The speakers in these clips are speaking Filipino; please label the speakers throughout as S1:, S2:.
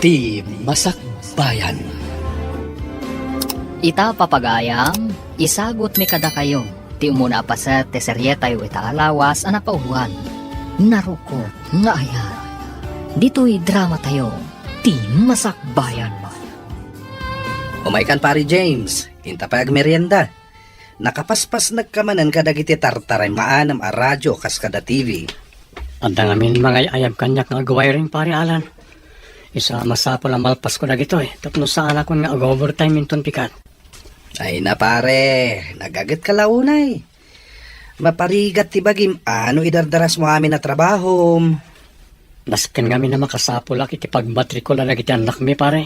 S1: Ti Masakbayan.
S2: Ita papagayam, isagot mi kada kayo. Ti umuna pa sa teseryetay o itaalawas anapauwan. Naruko nga ayan. Dito'y drama tayo. Ti Masakbayan.
S1: Umaykan pari James, inta pag merienda. Nakapaspas nagkamanan kadagiti tartaray maanam a radyo kas kada TV.
S3: Anda ngamin mga ayab kanyak nga gaway rin pari Alan. Isa masapol ang malpas ko na gito Tapno saan ako nga overtime inton pikat.
S1: Ay na pare, nagagat ka launay. Maparigat ti bagim, ano idardaras mo amin na trabaho?
S3: Nasken ngamin na makasapol ak iti pagmatrikula na giti anak mi pare.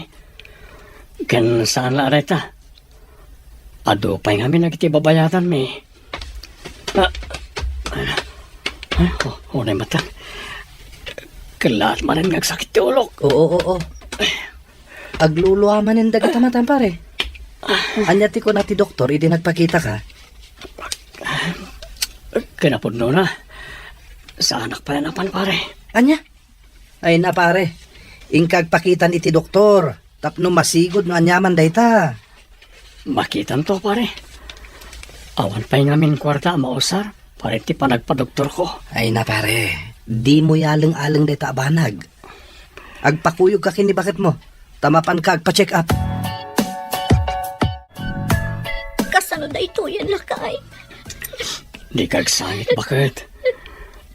S3: Ken saan la areta? Ado pa nga namin nagiti babayatan mi. Unay mata. Kalat manan ngagsakit ti ulok.
S1: Oo. Agluluwa man yung dagat matan pare. Anya ti ko na ti doktor, hindi nagpakita ka.
S3: Kinapod no na. Sa anak pa yan apan pare.
S1: Anya? Ay na pare, ingkag pakitan iti doktor. Tapno masigod no anyaman dayta.
S3: Makitan to pare. Awan pa ngamin kwarta mausar. Pare ti panagpadoktor ko.
S1: Ay na pare, di mo yalang-alang dayta abanag. Agpakuyog ka kini bakit mo. Tamapan ka agpa-check up.
S4: Kasano da ito yan lakay?
S3: Di kagsangit bakit?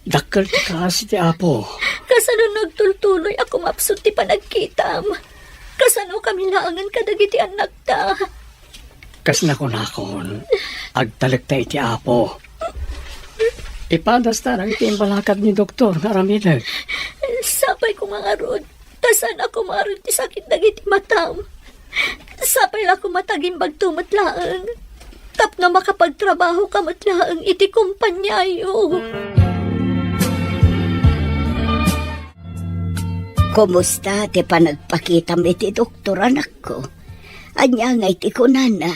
S3: Dakkel ti kasi ti apo.
S4: Kasano nagtultuloy ako mapsut ti panagkitam? Kasano kami laangan kadagiti anak ta?
S3: Kas nakon, agtalagta iti apo. Ipadas ta iti imbalakad ni doktor nga ramidag.
S4: Sapay ko mga rod. Tasan ako maroon ti sakit dagiti matam. Sapay la ko matagimbag tumatlaang. Tapno makapagtrabaho ka matlaang iti kumpanyayo.
S5: Kumusta ti panagpakitam iti doktor anak ko? Anya nga iti kunana.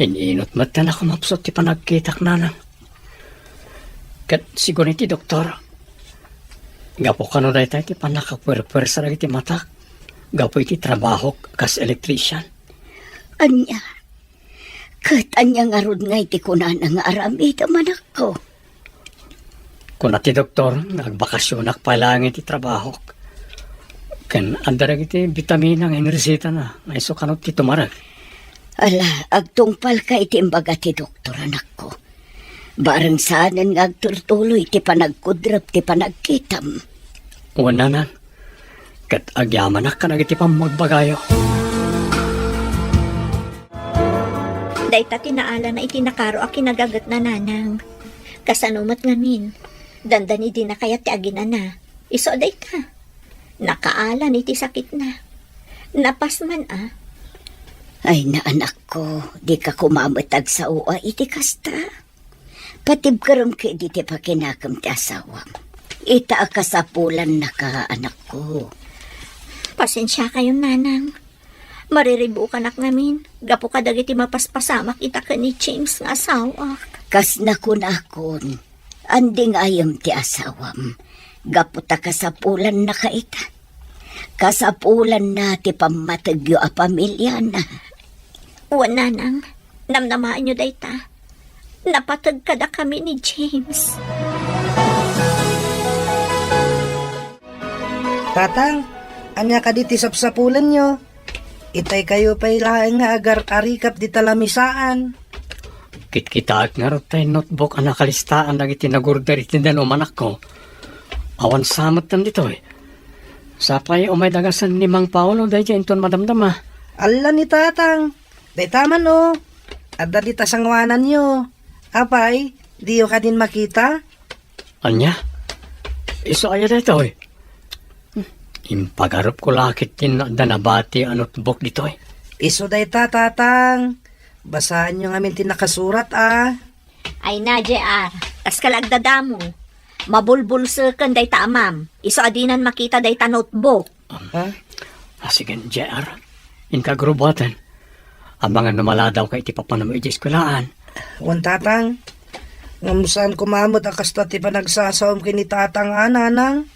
S3: Ininot matan ako mapsot ti panagkitak nanang. Kat siguro iti doktor. Gapo ka no dahi tayo ti panakapwerpwersa na iti matak. Gapo iti trabaho kas electrician.
S5: Anya? Kat anya nga rod nga iti kunana nga aramid amanak ko.
S3: Kung ati doktor, nagbakasyon akpalang iti trabaho. Ken andarag iti vitamina nga inisita na. Ay so kanot ti tumarag.
S5: Ala, agtungpal ka iti imbaga ti doktor anak ko. Barang saanan nga agturtuloy ti panagkudrap ti panagkitam.
S3: Wala na. Kat agyaman ka na iti pamagbagayo.
S4: Dayta tinaala na itinakaro a kinagagat na nanang. Kasanumat ngamin. Dandani di na kaya ti aginana. Iso dayta. Nakaalan iti sakit na. Napasman
S5: Ay na anak ko, di ka kumamatag sa uwa iti kasta. Patib karam ka di ti pakinakam ti asawam. Ita akasapulan na ka anak ko.
S4: Pasensya kayo nanang. Mariribu ka nak namin. Gapo ka dagiti mapaspasamak ita ka ni James nga asawa.
S5: Kas nakun-akon, anding ayam ti asawam. Gapo ta kasapulan na ka ita. Kasapulan na ti pamatagyo a pamilya na.
S4: Uwan nanang, namnamaan nyo dayta. Napatag ka da kami ni James.
S1: Tatang, anya ka di ti sapsapulan nyo. Itay kayo pa'y laeng nga agar-arikap di talamisaan.
S3: Kitkitaak nga rin tayo notebook ang nakalistaan na iti nagurder iti danom anak ko. Awan samat tan dito Sapay umay dagasan ni Mang Paolo dahil dyan inton madamdama.
S1: Ala ni tatang, day taman o. Adda di tasangwanan nyo. Apay, di yo ka din makita?
S3: Anya? Iso kaya dito Impagarap ko lakit din na danabati ang notebook dito
S1: Iso day tatang. Basahan nyo ngamin tinakasurat
S4: Ay na, JR. Kas kalagdadamo. Mabulbulsa kan day ta amam. Iso adinan makita day ta notebook.
S3: Sige, JR. Inkagrubatan. Ang mga numaladaw kay ti papanamo iti eskwelahan.
S1: Wan tatang, ngamusan kumamot ang kasta ti panagsasawam kini tatang nanang.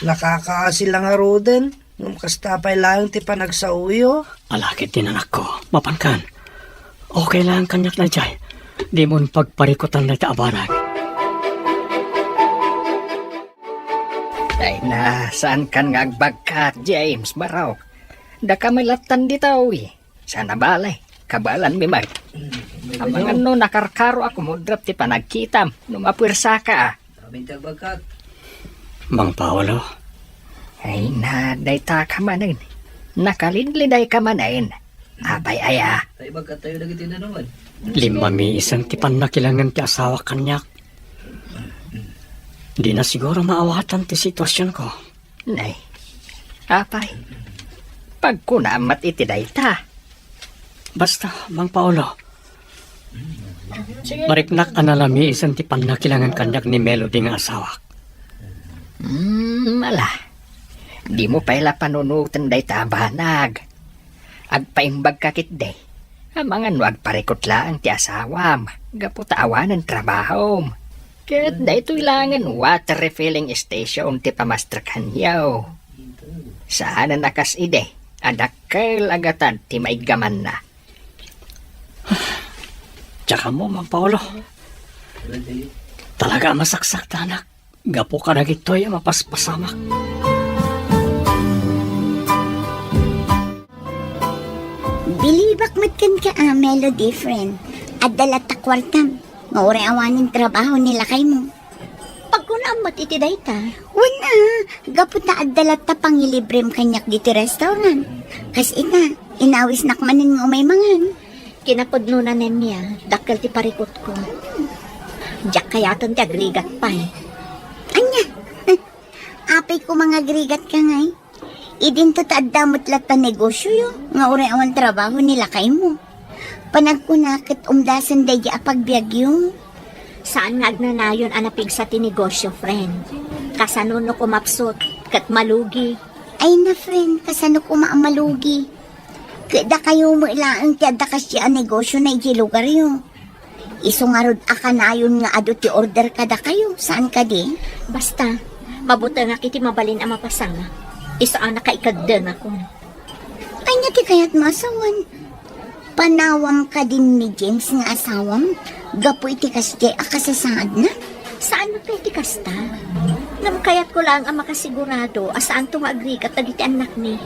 S1: Nakakaasil lang nga roden. Nung kastapay lang ti panagsauyo.
S3: Alakit din anak ko. Mapankan. Okay lang kanyak na dyan. Di mo pagparikutan na abanag.
S2: Ay na, saan kan nga agbagkat, James Baraw? Da ka may latan dito, Sana balay, kabalan mi mag. Ang mga no, nakarkaro ako mo drap ti panagkitam, numapwirsa ka.
S1: Aming tagbagkat.
S3: Mang Paolo,
S2: Ay na, day ta ka manin. Nakalidliday ka manin. Abay aya,
S1: Tayo bagkat tayo lagi tinanungan.
S3: 5 isang tipan na kilangan ti asawa kanyak. Di na siguro maawatan ti sitwasyon ko.
S2: nay. Apay, pagkunamat iti day ta.
S3: Basta, Mang Paolo. Mariknak analami isang tipan na kilangan kanyak ni Melody nga asawa.
S2: Mala. Di mo paila panunutan day tabanag. Agpaimbag kakit day. Ang mga nuag parikot lang ti asawam. Gaputawan ng trabaho. Kat day ito ilangan water refilling station ti pamastrakan yaw. Saan na nakas ide? Adakkel agatan ti maigaman na.
S3: Tsaka mo, Mang Paolo. Talaga masaksak tanak. Gapo ka na gito'y mapaspasamak.
S5: Bilibak matkan ka Melody friend. At dalat ta kwartam. Nga uri awanin trabaho nila kay mo.
S4: Pagkunamat iti day ta.
S5: Wala, gapot na at dalat ta pangilibrem kanyak dito restaurant. Kas ina, inawis nakmanin nga umay mangan.
S4: Kinapod na niya, dakkel ti parikot ko. Diyak kayaton ti agrigat pa
S5: Anya, apay ko mga grigat ka ngay. Idin to taadamot lat pa negosyo yo. Nga uri awan trabaho nila kay mo. Panagkunakit umdasan day apagbiag yung.
S4: Saan nga agnanayon anapig sa tinegosyo, friend? Kasanuno ko mapsot, kat malugi.
S5: Ay na friend, kasano ko maamalugi. Kada kayo mo ilaang tiyada kasi ang negosyo na iji lugar yo. Iso nga rod akanayon nga ado ti order kada kayo. Saan ka di?
S4: Basta, mabuta nga kiti mabalin ang mapasanga. Isaan na kaikagdan ako.
S5: Ay nga ti kaya't masawan. Panawam ka din ni James nga asawam. Gapo iti kasi akasasaad na.
S4: Saan mo kayo ti kasta? Namkayat ko lang ang makasigurado asaan to nga agrigat agiti anak ni.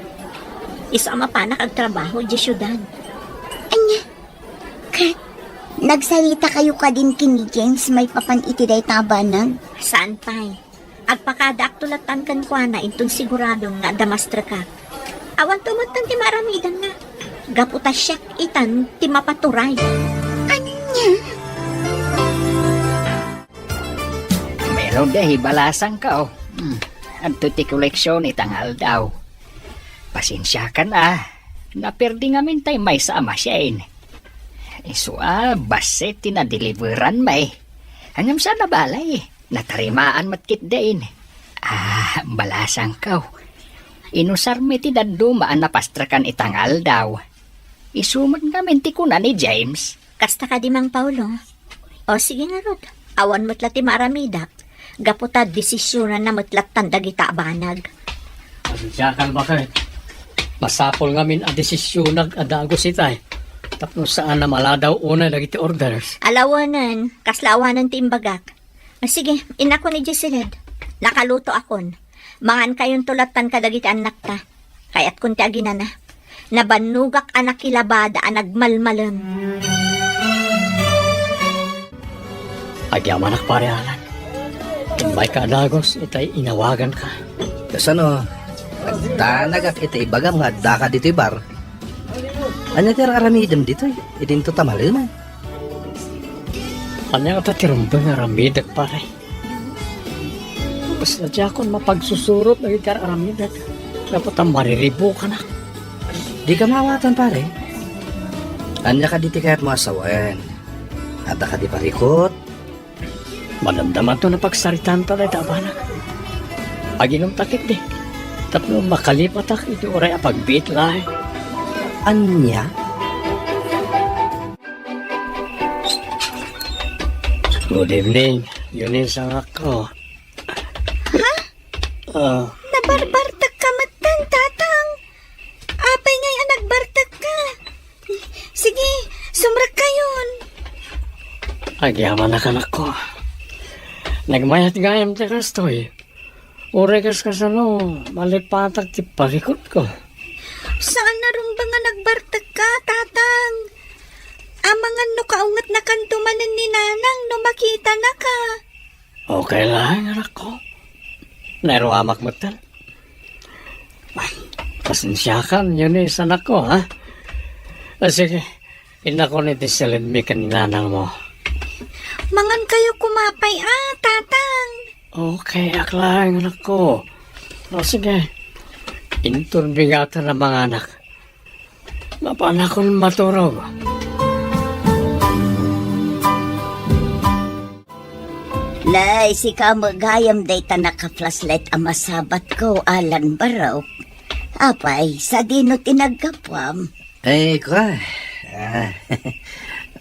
S4: Isa ang mapanak ang trabaho di syudad.
S5: Anya, Kat, nagsalita kayo ka din kini James may papan iti day tabanag.
S4: Saan pa'y? Agpakada aktulatan kan kwa na intong siguradong nga damastra ka. Awan tumatan ti maramidan na. Gaputa siyak itan ti mapaturay.
S5: Anya,
S2: Meron dahi balasang ka, Adto ti koleksyon itangal daw. Pasensya ka na. Naperdi nga mintay may sa amasyain. Iso basit tinadeliveran may. Hangam sa nabalay. Natarimaan matkit dain. Balasang ka. Inusar mi ti dadumaan na pastrakan itangal daw. Isumod nga minti ko na ni James.
S4: Kasta ka di Mang Paulo. O sige nga Rod. Awan mo't ti maramidak. Gaputa desisyonan na mo't tandagita banag.
S3: Pasensyakan ba kayo? Masapol nga min ang desisyon nag-adago si tay. Tapos saan na maladaw una lagi ti orders.
S4: Alawanan. Kaslawanan ti imbagak. Sige, inako ni Jesseled. Nakaluto akon. Mangan kayon tulatan kadagiti anak ta. Kayat kun ti agina na. Nabanugak anak kilabada nagmalmalam.
S3: Agyaman ak parehalan. Kung may kaadagos, itay inawagan ka.
S1: Kasano, nagtanag at iti ibagam nga adda ka dito bar. Anya ti aramidem dito idin to tamaluman.
S3: Kanya ka tatirumbang aramidak pare. Basta dyan akong mapagsusurot na itar aramidak. Dapat ang mariribo ka na.
S1: Di ka mawatan pare. Anya ka diti kaya't masawan. Adda ka di parikot.
S3: Malamdaman to na pagsaritan ta na itabanak. Aginom takit di. Tapos makalipatak iti oray apagbit lahi.
S1: Anya?
S3: Good evening. Yun yung sangak ko.
S4: Nabarbartag ka matan, tatang. Apay ngay ang nagbartag ka. Sige, sumrak kayon.
S3: Agyaman na kanak ko. Nagmayat gayam ti kastoy. Urekas ka sa no, malipatag ti parikot ko.
S4: Saan na rin ba nga nagbartag ka, tatang? Amangan no kaungat na kantumanan ni nanang no makita na ka.
S3: Okay lang, anak ko. Naruamak mo tal. Pasensyakan, yun is anak ko, ha? Sige, ina ko ni Tisilin mi kaninanang mo.
S4: Mangan kayo kumapay, tatang.
S3: Okay, aklang anak ko. O sige, inturbingatan ng mga anak. Mapanakon maturog.
S5: Lay, si kamagayam day ta naka-flashlight ang masabat ko, Alan Baraw. Apay, sa dino tinagkapwam.
S1: Kwa.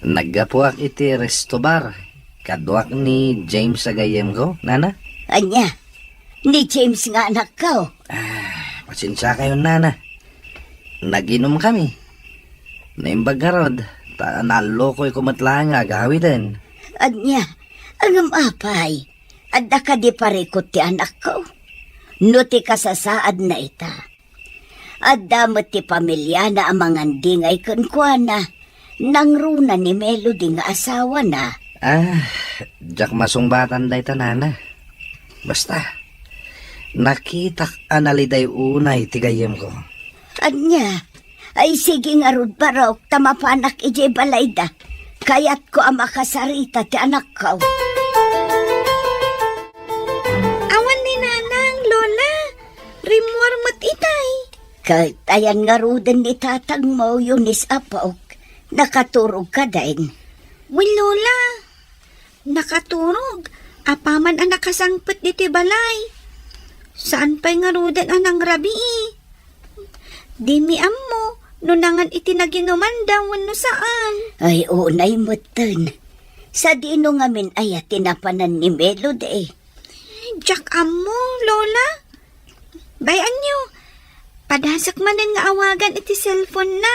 S1: Naggapuak iti resto bar. Kadwak ni James sa gayem ko, nana.
S5: Anya, ni James nga anak ko.
S1: Pasensya kayo, nana. Naginom kami. Naimbag nga rod. Naloko'y kumatlaan nga gawitin.
S5: Anya, ang apay, adda ka di parikot ti anak ko. No ti kasasaad na ita. Adda mo ti pamilya na amang dingay kunkwana. Nang runa ni Melody nga asawa na.
S1: Jak masungbatan day tanana. Basta, nakitak analiday unay tigayem ko.
S5: Anya, ay sige nga rod paraw, tamapanak ije balayda. Kaya't ko ang makasarita ti anak ko.
S4: Awan ni nanang, lola. Rimwar mat itay.
S5: Kahit ayan nga roden ni tatang mo yunis apok, nakaturog ka din.
S4: Uy, lola. Nakaturog. Apaman ang nakasangpet diti balay. Saan pa'y nga roden anang rabi? Di mi ammo. Nunangan itinaginuman daw no saan.
S5: Ay, unay mo ton. Sa dino nga min ay tinapanan ni Melody.
S4: Jack amo, lola. Bayan nyo. Padasak manan nga awagan iti cellphone na.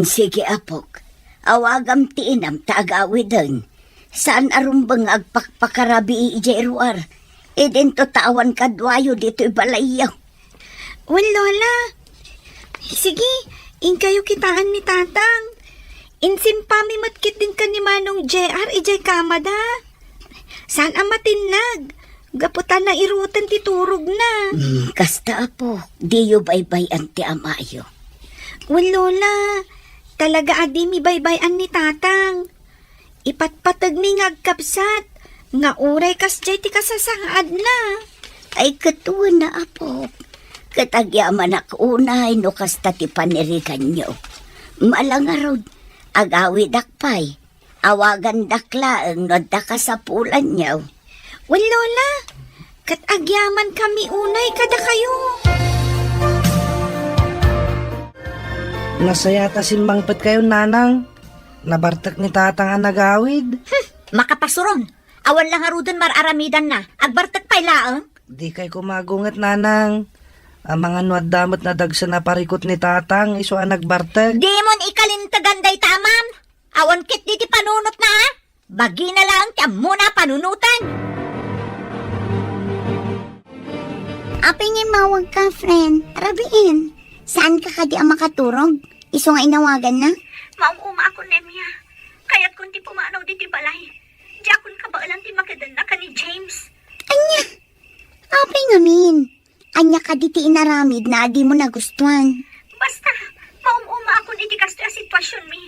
S5: Sige apok, awagam ti inam taagawi don. Saan arumbang agpakpakarabi ije ruar? Eden to tawan kadwayo dito ibalayaw.
S4: Well, lola. Sige, in kayo kitaan ni tatang. Insimpami matkit din ka ni Manong JR ijay kamada. Saan ang matinag? Gaputan na irutan ti turog na.
S5: Kasta apo, diyo baybay anti amayo.
S4: Well, lola. Talaga adi mi baybayan ni tatang. Ipatpatag mi ngagkapsat. Nga uray kas jay ti kasasaad na.
S5: Ay katuwa na apo. Katagyaman ako unay no kasta ti panirikan nyo. Malangarod, agawi dakpay. Awagan daklaang no dakasapulan nyo.
S4: Well, lola. Katagyaman kami unay kada kayo.
S1: Nasayata simbangpet kayo, nanang. Nabartak ni tatang ang nagawid.
S4: Makapasuron. Awan lang arudan mararamidan na. Agbartak pa'y laang.
S1: Di kay kumagungat, nanang. Ang mga nuadamot na dagsa na parikot ni tatang, iso ang nagbartag.
S4: Di mon ikalintaganday tamam. Awan kit di ti panunot na. Bagi na lang ti muna panunutan.
S6: Apay nga mawag ka, friend. Rabiin, saan ka kadi ang makaturog? Iso nga inawagan na?
S4: Maumuma ako, Nemya. Kaya't kung ti pumanaw di ti balay. Di akon kabaalan ti makadan na ka ni James.
S6: Anya, apay nga min. Anya ka di ti inaramid na di mo nagustuhan.
S4: Basta, maumuma ako ni ti kasto a sitwasyon mi.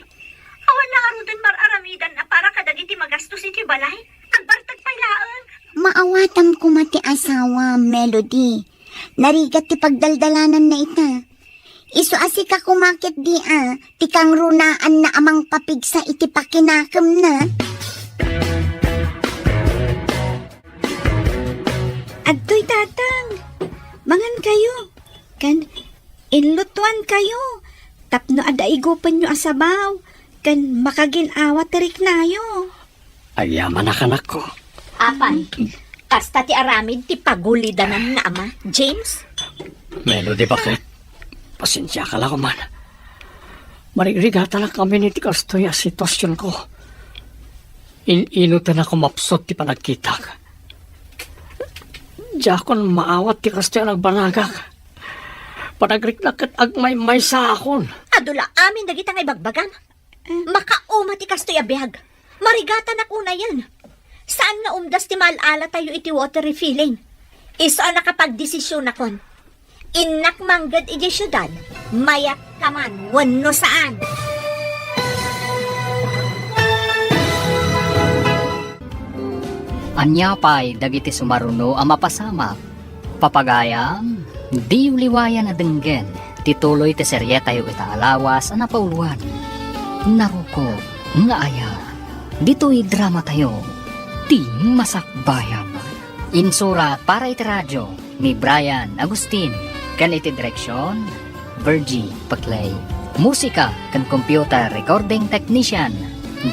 S4: Awan lang arudan mararamidan na para kadagi ti magastos iti balay. Agbartag pa'y laang.
S6: Maawatam ko mati asawa, Melody. Narigat ti pagdaldalanan na ita. Iso asi ka kumakit di ti kang runaan na amang papigsa iti pakinakam na.
S4: Adtoy tatang. Mangan kayo. Kan inlutuan kayo. Tapno adaigupan nyo asabaw. Kan makaginawa tirik nayo.
S3: Agyaman na kanak ko.
S4: Apay, Kasta ti aramid ti pagulidanan na ama, James?
S3: Melody, bakit? Pasensya ka lang man. Marigrigata lang kami ni Tikastoy ang sitwasyon ko. Inutan ako mapsot ti panagkita. Diakon maawat Tikastoy ang nagbanagak. Panagriklakat agmay-may sa akon.
S4: Adula amin dagitang ibagbagan. Makauma ti kastoy abihag. Marigata na kuna yan. Saan nga umdas ti malala tayo iti water refilling? Iso ang nakapagdesisyon na kon. Inak manggad iti syudad. Mayak kaman, wano saan.
S2: Anya pa'y dagiti sumaruno ang mapasama. Papagayam, di uliwayan na denggen. Tituloy ti serye tayo itaalawas ang napauluan. Naruko, nga aya. Dito'y drama tayo. Di masakbayan. Insura para iti radyo ni Brian Agustin. Kan iti direksyon, Virgie Paclay. Musika kan computer recording technician,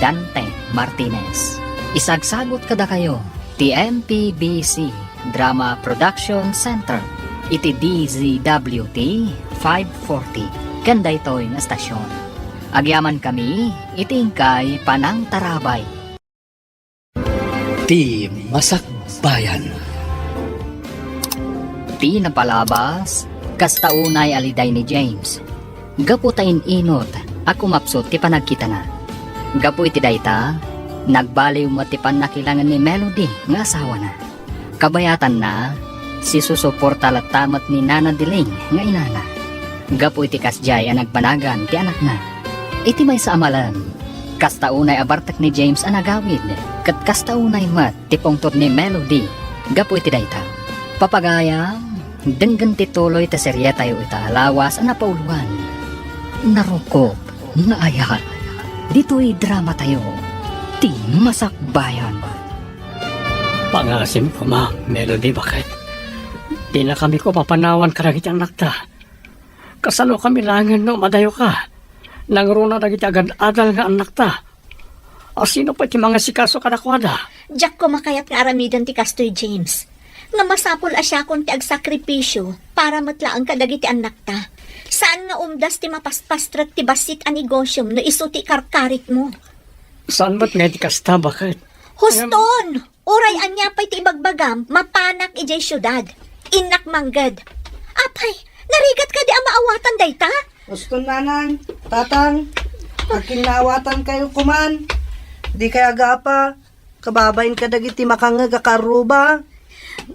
S2: Dante Martinez. Isagsagot kada kayo, ti MPBC Drama Production Center, iti DZWT 540, kanda ito'y na stasyon. Agyaman kami, itingkay Panang Tarabay.
S1: Ti Masakbayan.
S2: Ti napalabas, kastaunay aliday ni James. Gapu tayin inot, ako mapsot ti panagkita na. Gapu iti dayta, nagbaliw mo ti panakilangan ni Melody nga asawa na. Kabayatan na, si susuporta latamat ni Nana Diling nga inana. Gapu iti kasjay ang nagbanagan ti anak na. Iti may sa amalan, kastaunay abartak ni James ang nagawid, kat kastaunay mat ti pungtot ni Melody. Gapu iti dayta. Papagayam, denggan tituloy ta serye tayo itaalawas ang napauluan. Narukop, nga ayat. Dito'y drama tayo. Ti masakbayan.
S3: Pangasim ko, ma, Melody, bakit? Di na kami ko papanawan karagit ang nakta. Kasalo kami langin no, madayo ka. Nangruna dagiti agad-adal nga ang nakta. O sino pa ti mga sikaso kadakwada?
S4: Diyak ko makayat nga aramidan ti kastoy James. Nga masapol asya kon ti agsakripisyo para matlaang kadagiti anak ta. Saan nga umdas ti mapaspastrak ti basit a negosyom no iso ti karkarit mo?
S3: Saan ba't nga di kasta, bakit?
S4: Huston! Uray anya pa'y ti ibagbagam, mapanak ijay syudad. Inak manggad. Apay, narigat ka di ang maawatan dayta?
S1: Gusto nanang, tatang, aking naawatan kayo kuman. Di kaya gapa, kababayin ka dagiti makangagakaruba.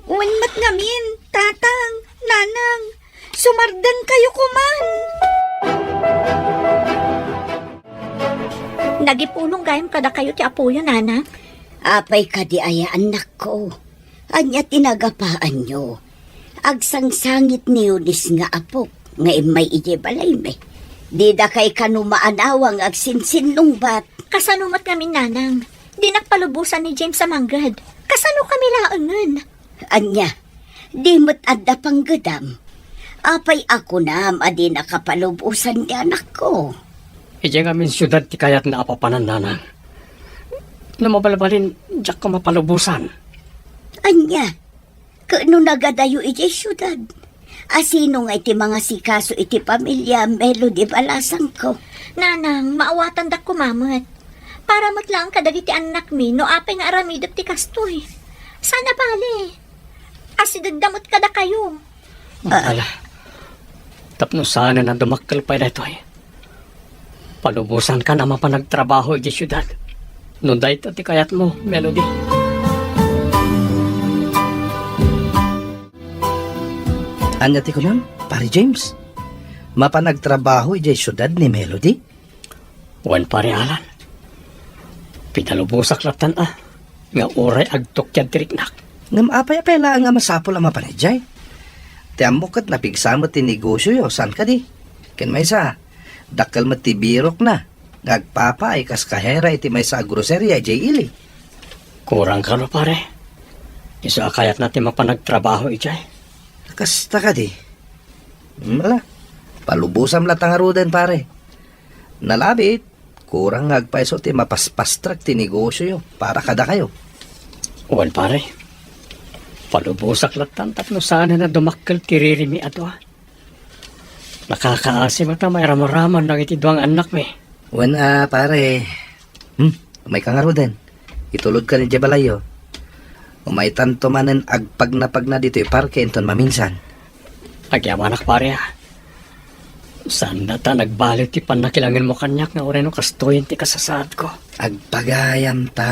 S4: Unmat ngamin, tatang, nanang, sumardan kayo kuman. Nagipulong gayam kada kayo ti apuyo, nana.
S5: Apay ka di aya anak ko. Anya tinagapaan nyo. Agsangsangit ni Ulis nga apok. Nga imay ije balay me. Di da kay kanumaanawang agsinsin nung bat.
S4: Kasanumat namin, nanang. Di nakpalubusan ni James sa manggad. Kasano kami laangan?
S5: Anya, di mo't adda pang gadam. Apay ako na adi nakapalubusan ni anak ko.
S3: Ije nga min syudad ti kayat na apapanan nanan. Lumabalbalin, diyak ko mapalubusan.
S5: Anya, kano nagadayo ije syudad? Asino nga iti mga sikaso iti pamilya Melody balasang ko.
S4: Nanang, maawatan dak kumamat. Para matlang kadagiti anak mi, no apay nga aramidot ti kastoy. Sana pali. Asidagdamot kada kayo.
S3: Ala, tapno sana na dumakkel pa ito eh. Palubusan ka naman pa nagtrabaho di syudad. Noon dahil ti kayat mo, Melody.
S1: Anya ti kuman, pare James. Mapanagtrabaho ijay syudad ni Melody.
S3: Wan pare alan. Pinalubusak latan nga oray agtokyad tiriknak.
S1: Ngam apay-apay lang nga masapol ang mapanejay. Ti amok kat napigsamot ti negosyo yo, san ka di? Ken may sa, dakal matibirok na. Ngagpapa ay kas kahera iti may sa groceria ijay ili.
S3: Kurang ka no pare. Iso akayat natin mapanagtrabaho ijay.
S1: Kasta ka di. Wala, palubusam latang arudan pare. Nalabit, kurang ngagpaiso ti mapaspastrak ti negosyo yo para kada kayo.
S3: Wan pare. Palubusak latan tapno sana na dumakkel tiririmi ato. Nakakaasim at may ramaraman ng itidwang anak me.
S1: Wan pare. May kangaro din. Itulog ka ni Jabalayo. Umay tanto manen agpag na dito iparke inton maminsan.
S3: Agyaman anak pare ha. Saan na ta nagbalit ti panakilangin mo kanyak nga oray no kastoyin ti kasasad ko.
S1: Agpagayam ta.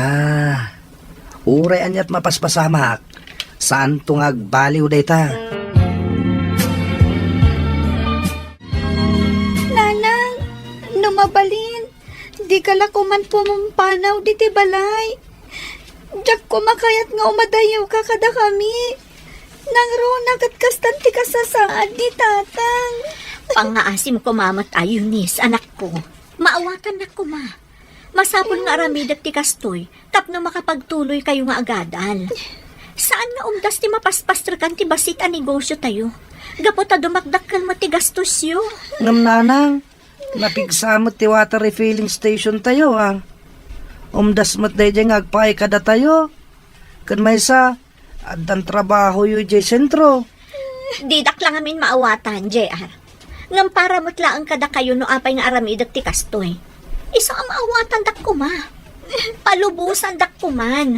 S1: Uray anyat mapaspasamak. Saan tong agbaliw day ta?
S4: Nanang, numabalin. Di ka la kuman pumumpanaw diti balay. Diyak kumakayat nga umadayaw ka kada kami. Nang runa kat kastanti ka sa saad di tatang. Pangaasim ko mamat ayunis, anak ko. Maawatan na ko ma. Masapon nga aramidak ti kastoy, tapno makapagtuloy kayo nga agadal. Saan nga umdas ti mapaspastrakan ti basit a negosyo tayo? Gapot a dumakdakkel mo ti gastos yo.
S1: Ngam nanang, napigsamot ti water refilling station tayo Umdas mo't day nga agpay kada tayo. Kan may sa, adan trabaho yu jay sentro.
S4: Didak lang amin maawatan, JR. Ngam para mutla ang kada kayo no apay nga aramidak ti kastoy. Isa ang maawatan dak kuma. Palubusan dak kuman.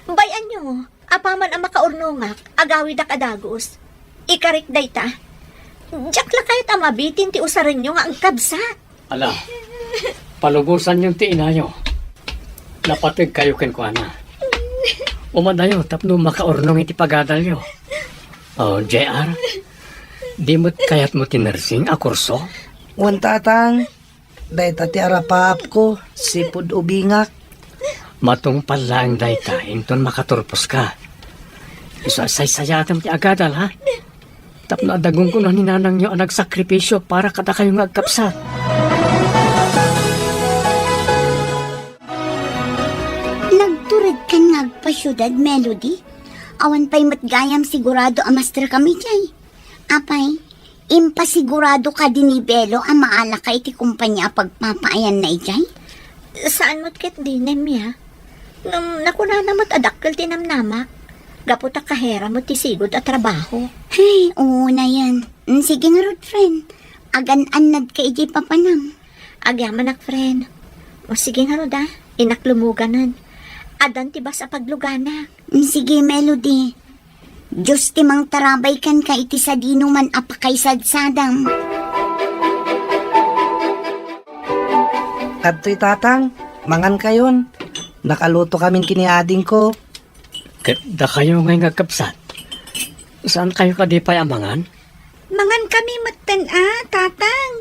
S4: Bayan nyo, apaman ang makaurnungak, agawi dak adagos. Ikarik day ta. Diyak lang kayo tamabitin ti usarin nyo nga ang kabsat.
S3: Ala, palubusan yung ti inayo. Napatig kayo kenkwana. Umadayo, tapno makaurnong iti pagadalyo. Oh, JR, di mo't kayat mo tinersing a kurso?
S1: Wan tatang, day ta ti arapap ko, sipud ubingak.
S3: Matong pala ang dayta, inton makaturpos ka. Isasay-sayatam ti agadal, ha? Tapno adagong ko na ninanang nyo ang nagsakripisyo para kada kayong agkapsat.
S6: Nagturid ka nga agpasyudad, Melody. Awan pa'y matgayam sigurado amastra kami jay. Apay, impasigurado ka din ni Belo ang maala ka iti kumpanya pagpapaayan na ijay.
S4: Saan mo't ket dinem ya? Nakuna na mo't adakkel tinamnamak. Gapot a kahera mo't tisigod at trabaho.
S6: Hey, oo na yan. Sige nga rod, friend. Agan-anad ka ijay papanam.
S4: Agyaman ak, friend. O sige nga rod inaklumuganan. Adan ti ba sa paglugana?
S6: Sige, Melody. Diyos timang tarabay kan ka iti sa dinuman apakay sadsadam.
S1: At to'y tatang, mangan kayon. Nakaluto kaming kiniading ko.
S3: Da kayo ngay agkapsat. Saan kayo kadipay amangan?
S4: Mangan kami matan tatang.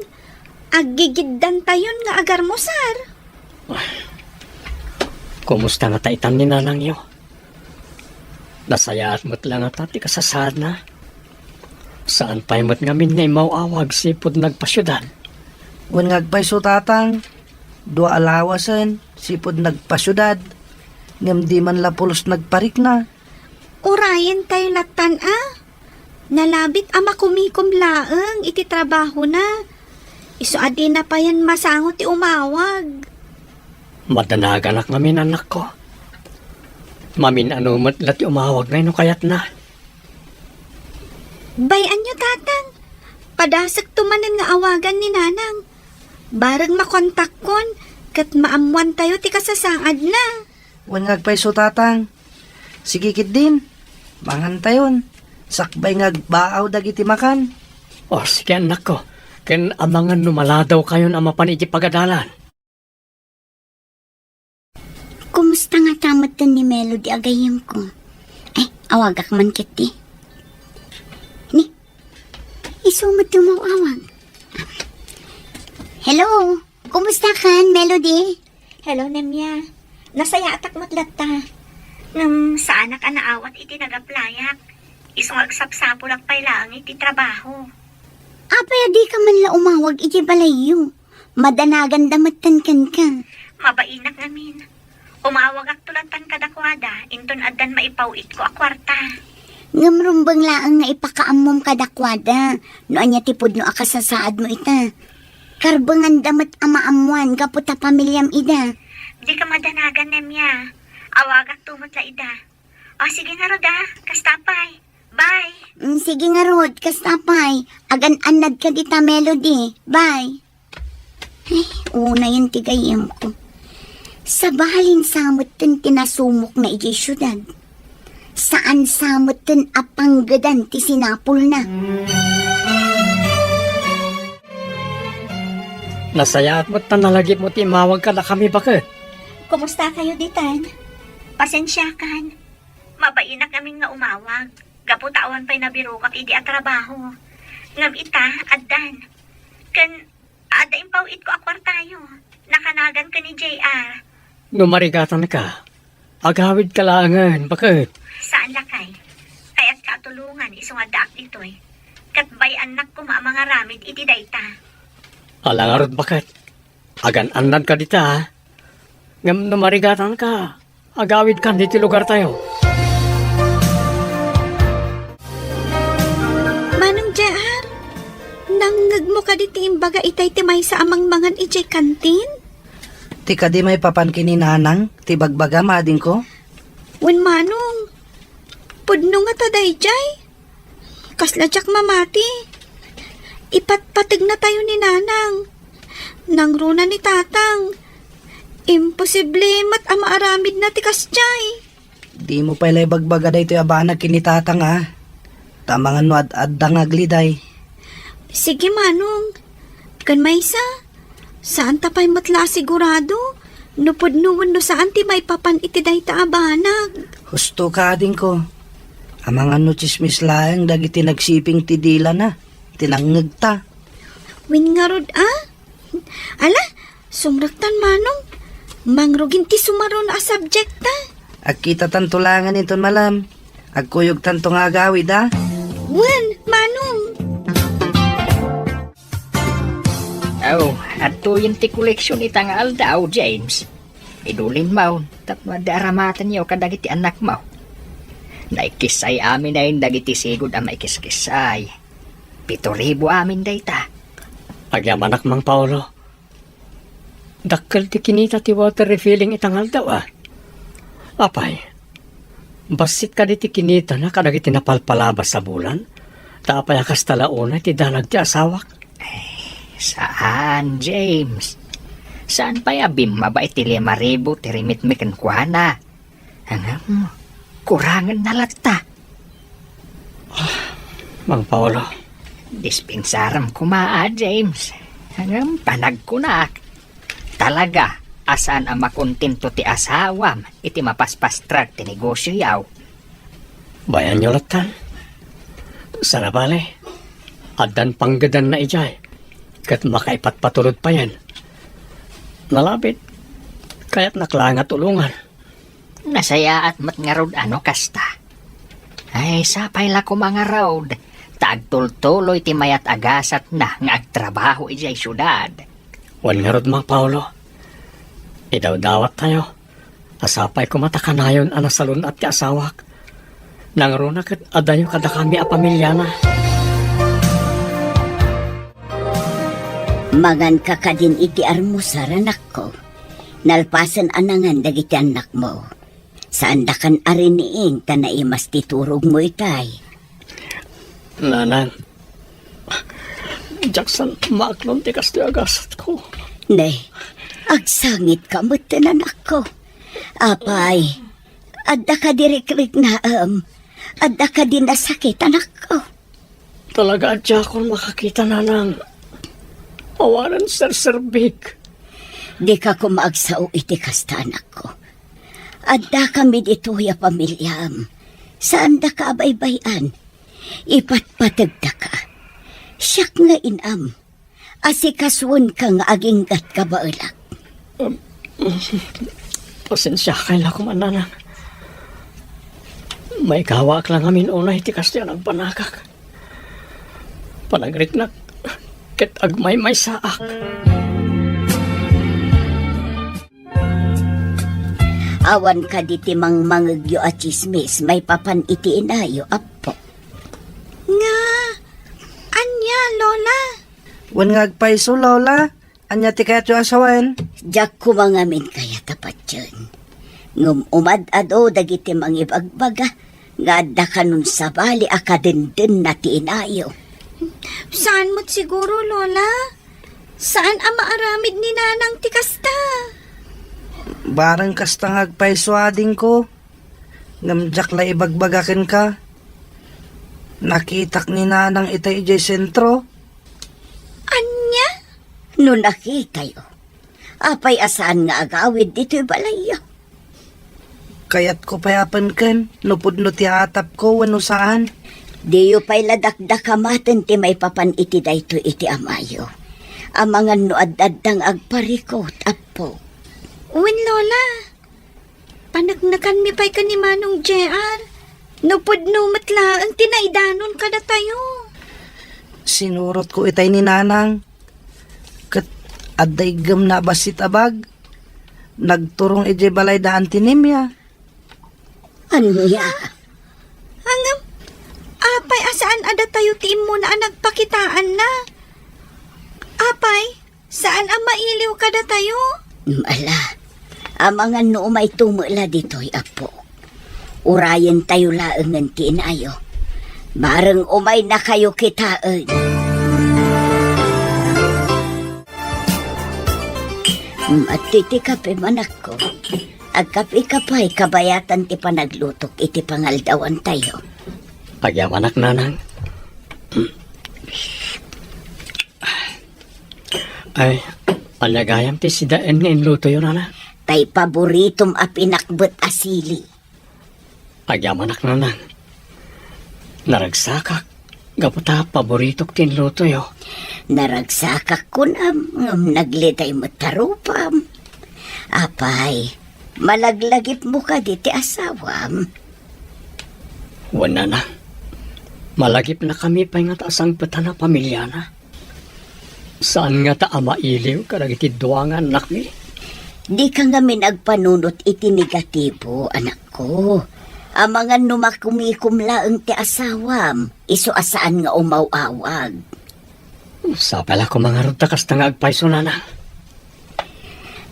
S4: Aggigiddan tayon nga agarmosar.
S3: Kumusta nga taitan ni nanang yo? Nasayaat mo't lang at ati kasasad na. Saan pa'y mo't ngamin nga imawawag sipod nagpasyudan?
S1: Wan ngagpay so tatang, dua alawasan, sipod nagpasyudad. Ngam di man lapulos nagparik na.
S4: Urayan tayo latan Nalabit ama kumikom laeng iti trabaho na. Iso adi na pa yan masangot ti umawag.
S3: Madanagan ak ngamin anak ko. Mamin ano matlat umawag ngayon kayat na.
S4: Bayan nyo tatang. Padasak tumanan nga awagan ni nanang. Barag makontak kon, kat maamuan tayo ti kasasaad na.
S1: Wan ngagpay so tatang. Sige kit din, mangan tayon. Sakbay ngagbaaw dagiti makan.
S3: O sige anak ko. Ken amangan numaladaw kayon ang mapaniti pagadalan.
S6: Kumusta nga tamat din ni Melody agayam ko? Ay, awagak man kiti. Ni, isumot yung mawawag. Hello, kumusta kan, Melody?
S4: Hello, Nemya. Nasaya atak mo't lata. Sa anak anaawat iti nagaplayak. Isong agsapsapo lang pay lang iti trabaho.
S6: Apay, di ka man la umawag iti balayo. Madanagan damatan kan ka.
S4: Mabainak namin. Umawag ak tulatan kadakwada, inton adan maipawit ko akwarta.
S6: Ngamrumbang laang nga ipakaamom kadakwada. No anya tipod no akasasaad mo ita. Karbangan damat amaamuan kaputa pamilyam ida.
S4: Di ka madanagan, Nemya. Awag ak tumot la ida. O sige nga Rod kastapay. Bye.
S6: Sige nga Rod, kastapay. Agan-anad ka dita, Melody. Bye. Ay, una yung tigayam ko. Sa bahalin samot tin tinasumok na iji syudad. Saan samot tin apanggadan ti sinapol na.
S3: Nasaya at mo't nalagip mo timawag ka na kami bakit?
S4: Kumusta kayo ditan? Pasensyakan. Mabainak naming nga umawag. Gaputawan pa'y nabiro kat idi at trabaho. Ngam ita, addan. Kan, ada impawit ko akwar tayo. Nakanagan ka ni JR.
S3: Numarigatan ka. Agawid ka langan, bakit?
S4: Saan lakay? Kaya't katulungan isungadak dito'y. Katbay anak ko mga ramid iti dayta.
S3: Alangarod bakit? Agan-anad ka dita, ha? Ngam numarigatan ka. Agawid ka dito lugar tayo.
S4: Manong JR, nangag mo ka diti imbaga itay timay sa amang mangan ijay kantin?
S1: Ti ka di may papan kininanang, ti bagbaga mading ko.
S4: Wen manong, pudno nga taday jay. Kasladyak mamati. Ipatpatig na tayo ni nanang. Nangruna ni tatang. Imposible mat amaaramid na tikas jay.
S1: Di mo pala bagbaga day ito abana kinitatang ha. Tamangan no ad dangagliday.
S4: Sige manong, kan maysa. Saan tapay matla sigurado? Nupod-nuwan no saan ti may papan iti day taabanag.
S1: Husto ka din ko. Amang ano chismis lang dagiti nagsiping ti dila na. Tinangag ta.
S4: Win nga rod Ala, sumraktan manong. Mangrugin ti sumaro na subject ta.
S1: Agkita tantulangan ito malam. Agkuyog tanto nga agawid ha.
S4: Wen, manong.
S2: Oh, at yung ti koleksyon itangal daw, James. Idulin mo, tapos daramatan niyo kadagiti anak mo. Naikisay amin na yung dagiti sigod ang maikiskisay. 7,000 amin dayta.
S3: Agyamanak mang Paulo. Dakkel ti kinita ti water refilling itangal daw Apay, basit ka di ti kinita na kadagiti napalpalabas sa bulan. Tapay akas talauna ti dalag ti asawak.
S2: Saan, James? Saan pa yabim mabait ti 5,000 ti rimit mi kankwana? Hangam, kurangan na lata.
S3: Mang Paulo,
S2: Dispensaram kumaa, James. Hangam, panag ko na. Talaga, asaan ang makontento ti asawam, iti mapaspastrag ti negosyo yaw.
S3: bayan nyo latan. Sana bale, adan panggadan na ijay. Kat makaipatpatulod pa yan. Nalapit, kaya't naklanga tulungan.
S2: Nasaya at matngarod ano kasta. Ay, sapay la ko mga road. Tagtultuloy ti mayat agasat na nga agtrabaho ijay syudad.
S3: Wan nga rod mang Paulo. Idaw-dawat tayo. Asapay kumatakanayon anasalun at ti asawak. Nangruna kat adayo kada kami a pamilya na.
S5: Mangan ka ka din iti armusar, anak ko. Nalpasan anangan dagiti anak mo. Saan da kan ariniing tanaimas titurog mo itay.
S3: Nanang, Jackson, maaklon ti kasto agasat ko.
S5: Ne, agsangit ka mo anak ko. Apay, adda ka diriklik na adda ka din nasakit, anak ko.
S3: Talaga adya akong makakita nanang. Awanan serserbig.
S5: Di ka kumaagsao iti kasta, anak ko. Adda kami dito ya pamilyam. Saan da ka abaybayan? Ipatpatag da ka. Siyak nga inam. Asikaswon ka nga aginggat ka baulak.
S3: Pasensya kaila ko mananang. May kawak lang amin unay ti kasta ng panakak. Panagrit na ket agmay may saak.
S5: Awan ka diti mang mangagyo at chismis, may papan iti inayo, apo.
S4: Nga, anya, Lola.
S1: Wan nga agpaiso, Lola. Anya ti kayat yung asawain.
S5: Diyak kumangamin kaya tapat yun. Ngum umad-ado dagiti mangibagbaga, nga adda kanun sa bali akadenden na tinayo.
S4: Saan mo't siguro, Lola? Saan ang maaramid ni Nanang tikasta?
S1: Barang kasta ngagpaiswading ko. Ngamjak la ibagbagakin ka. Nakitak ni Nanang itay ijay sentro.
S4: Anya?
S5: No nakita yo, apay asaan nga agawid dito'y balayo.
S1: Kayat ko payapan ken, nupudno ti atap ko wano saan.
S5: Diyo pa'y ladakdakamaten ti may papan iti dayto iti amayo. Amangan no addadang agparikot, apo.
S4: Uwin, Lola. Panagnakan mi pa'y ka ni Manong JR. Nupudno matla ang tinaidanon ka na tayo.
S1: Sinurot ko itay ni Nanang. Kat aday gam na basit abag. Nagturong ije balay daan tinimya.
S5: Anya?
S4: Hangam, apay asaan ada tayo tiim mo na ang nagpakitaan na? Apay, saan ang mailiw ka na tayo?
S5: Mala, amangan no may tumula dito'y apo. Urayan tayo laangan tinayo. Barang umay na kayo kitaan. Matiti kape manak ko. Agkapi kapay kabayatan ti panaglutok iti pangaldawan tayo.
S3: Agyaman ak Nanang. Ay, alagayam ti sidaan nga inluto yun, Nana.
S5: Tay paboritom a pinakbet asili.
S3: Agyaman ak Nanang. Naragsakak. Gaputa paboritok tinluto yo.
S5: Naragsakak ko na naglitay mo tarupam. Apay, malaglagip mo ka diti asawam.
S3: Wala na. Malagip na kami pa nga taasang pata na pamilya na. Saan nga ta mailiw karag iti duwangan anak mi?
S5: Di ka nga minagpanunot iti negatibo, anak ko. Amangan numakumikumlaang ti asawam, iso asaan nga umawawag.
S3: Sa pala ko mga runta kasta nga agpaiso na na.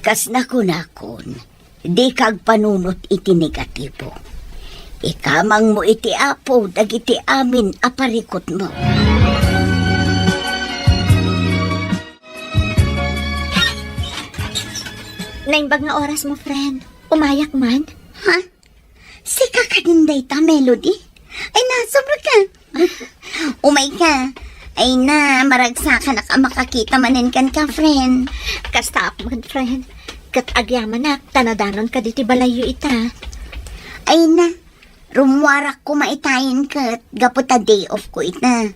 S5: Kas nakon, di kag panunot iti negatibo. Ikamang mo iti apo, dagiti amin aparikot mo.
S4: Naimbag nga oras mo, friend. Umayak man?
S6: Ha? Sika ka din dayta, Melody? Ay na, sobra ka. Umay ka. Ay na, maragsa ka na ka makakita manin kan ka, friend.
S4: Kasta man, friend. Kat agyaman na, tanadanon ka diti balayo ita.
S6: Ay na, rumwarak ko maitayin ka at gaputa day off ko ita.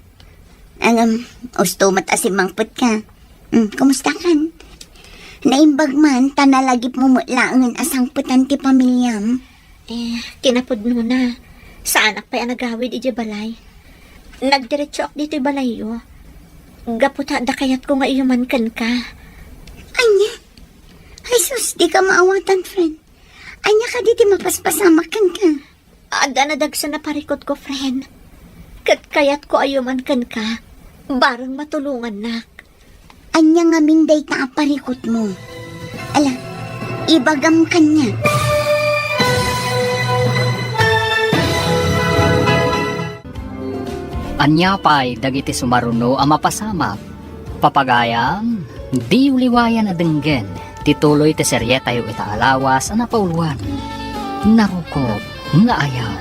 S6: Ang usto matasimangpot ka. Kumusta kan? Naimbag man, tanalagip mo mulaangan asang putan ti pamilyam.
S4: Kinapod mo na. Saan ak pa'y nagawid iti balay? Nagdiretso ak dito balayo. Gaputa da kayat ko nga iyuman kan ka.
S6: Anya? Ay sus, di ka maawatan, friend. Anya ka diti mapaspasamak kan ka.
S4: Ada na dagsa na parikot ko, friend. Kat kayat ko ayuman kan ka. Barang matulungan nak.
S6: Anya nga minday ka aparikot mo. Ala, ibagam kanya.
S2: Anya pa'y dagiti sumaruno ang mapasamak. Papagayam, di uliwayan na denggen. Tituloy ti seryeta yu itaalawas ang napauluan. Narukop, nga ayaw.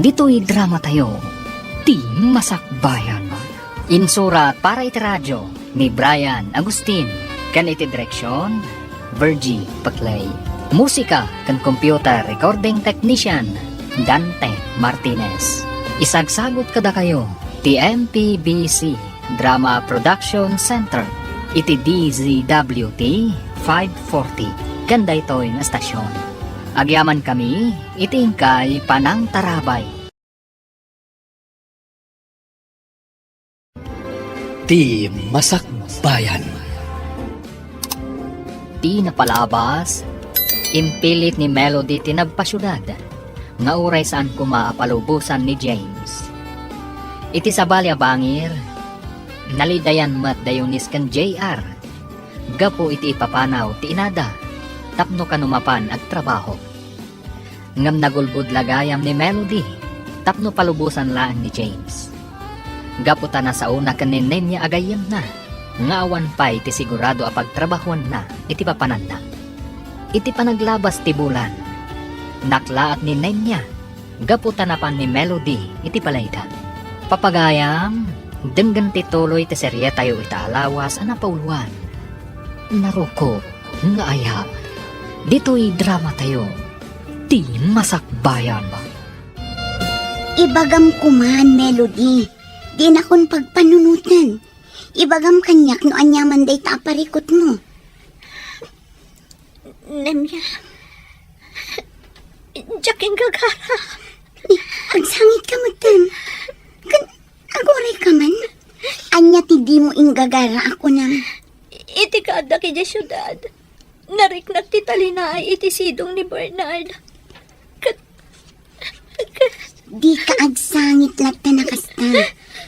S2: Dito'y drama tayo. Ti Masakbayan. Insurat para iti radyo ni Brian Agustin. Kan iti direksyon, Virgie Paclay. Musika kan computer recording technician, Dante Martinez. Isagsagot kada kayo, ti MPBC Drama Production Center, iti DZWT 540, ganda ito'y nga estasyon. Agyaman kami, itingkay Panang Tarabay.
S7: Ti Masakbayan.
S2: Ti napalabas, impilit ni Melody tinagpasyudad, nga uray saan kumaapalubusan ni James. Iti sabali a bangir, nalidayan mat dayonis kan JR. Gapo iti ipapanaw ti inada, tapno kanumapan ag trabaho. ngam nagulbud lagayam ni Melody, tapno palubusan lang ni James. Gaputa na sa una kanin niya agayam na, nga awan pa iti sigurado a pagtrabahuan na, iti papanan na. Iti panaglabas ti bulan, naklaat ni niya, gaputa na pan ni Melody, iti palayda. Papagayam, denggan ti tuloy ti serye tayo itaalawas a napauluan. Naruko, nga aya, dito'y drama tayo, ti masakbayan.
S6: Ibagam kuman, Melody. Di na kon pagpanunutan. Ibagam kanyak no anyaman day taparikot mo.
S4: Nemya. Jaking gagara.
S6: Agsangit ka matan. Agoray ka man. Anya ti di mo ingagara ako nang.
S4: Iti kada kaya syudad. Nariknak ti talinay iti sidong ni Bernard.
S6: Di ka agsangit latta na kasta.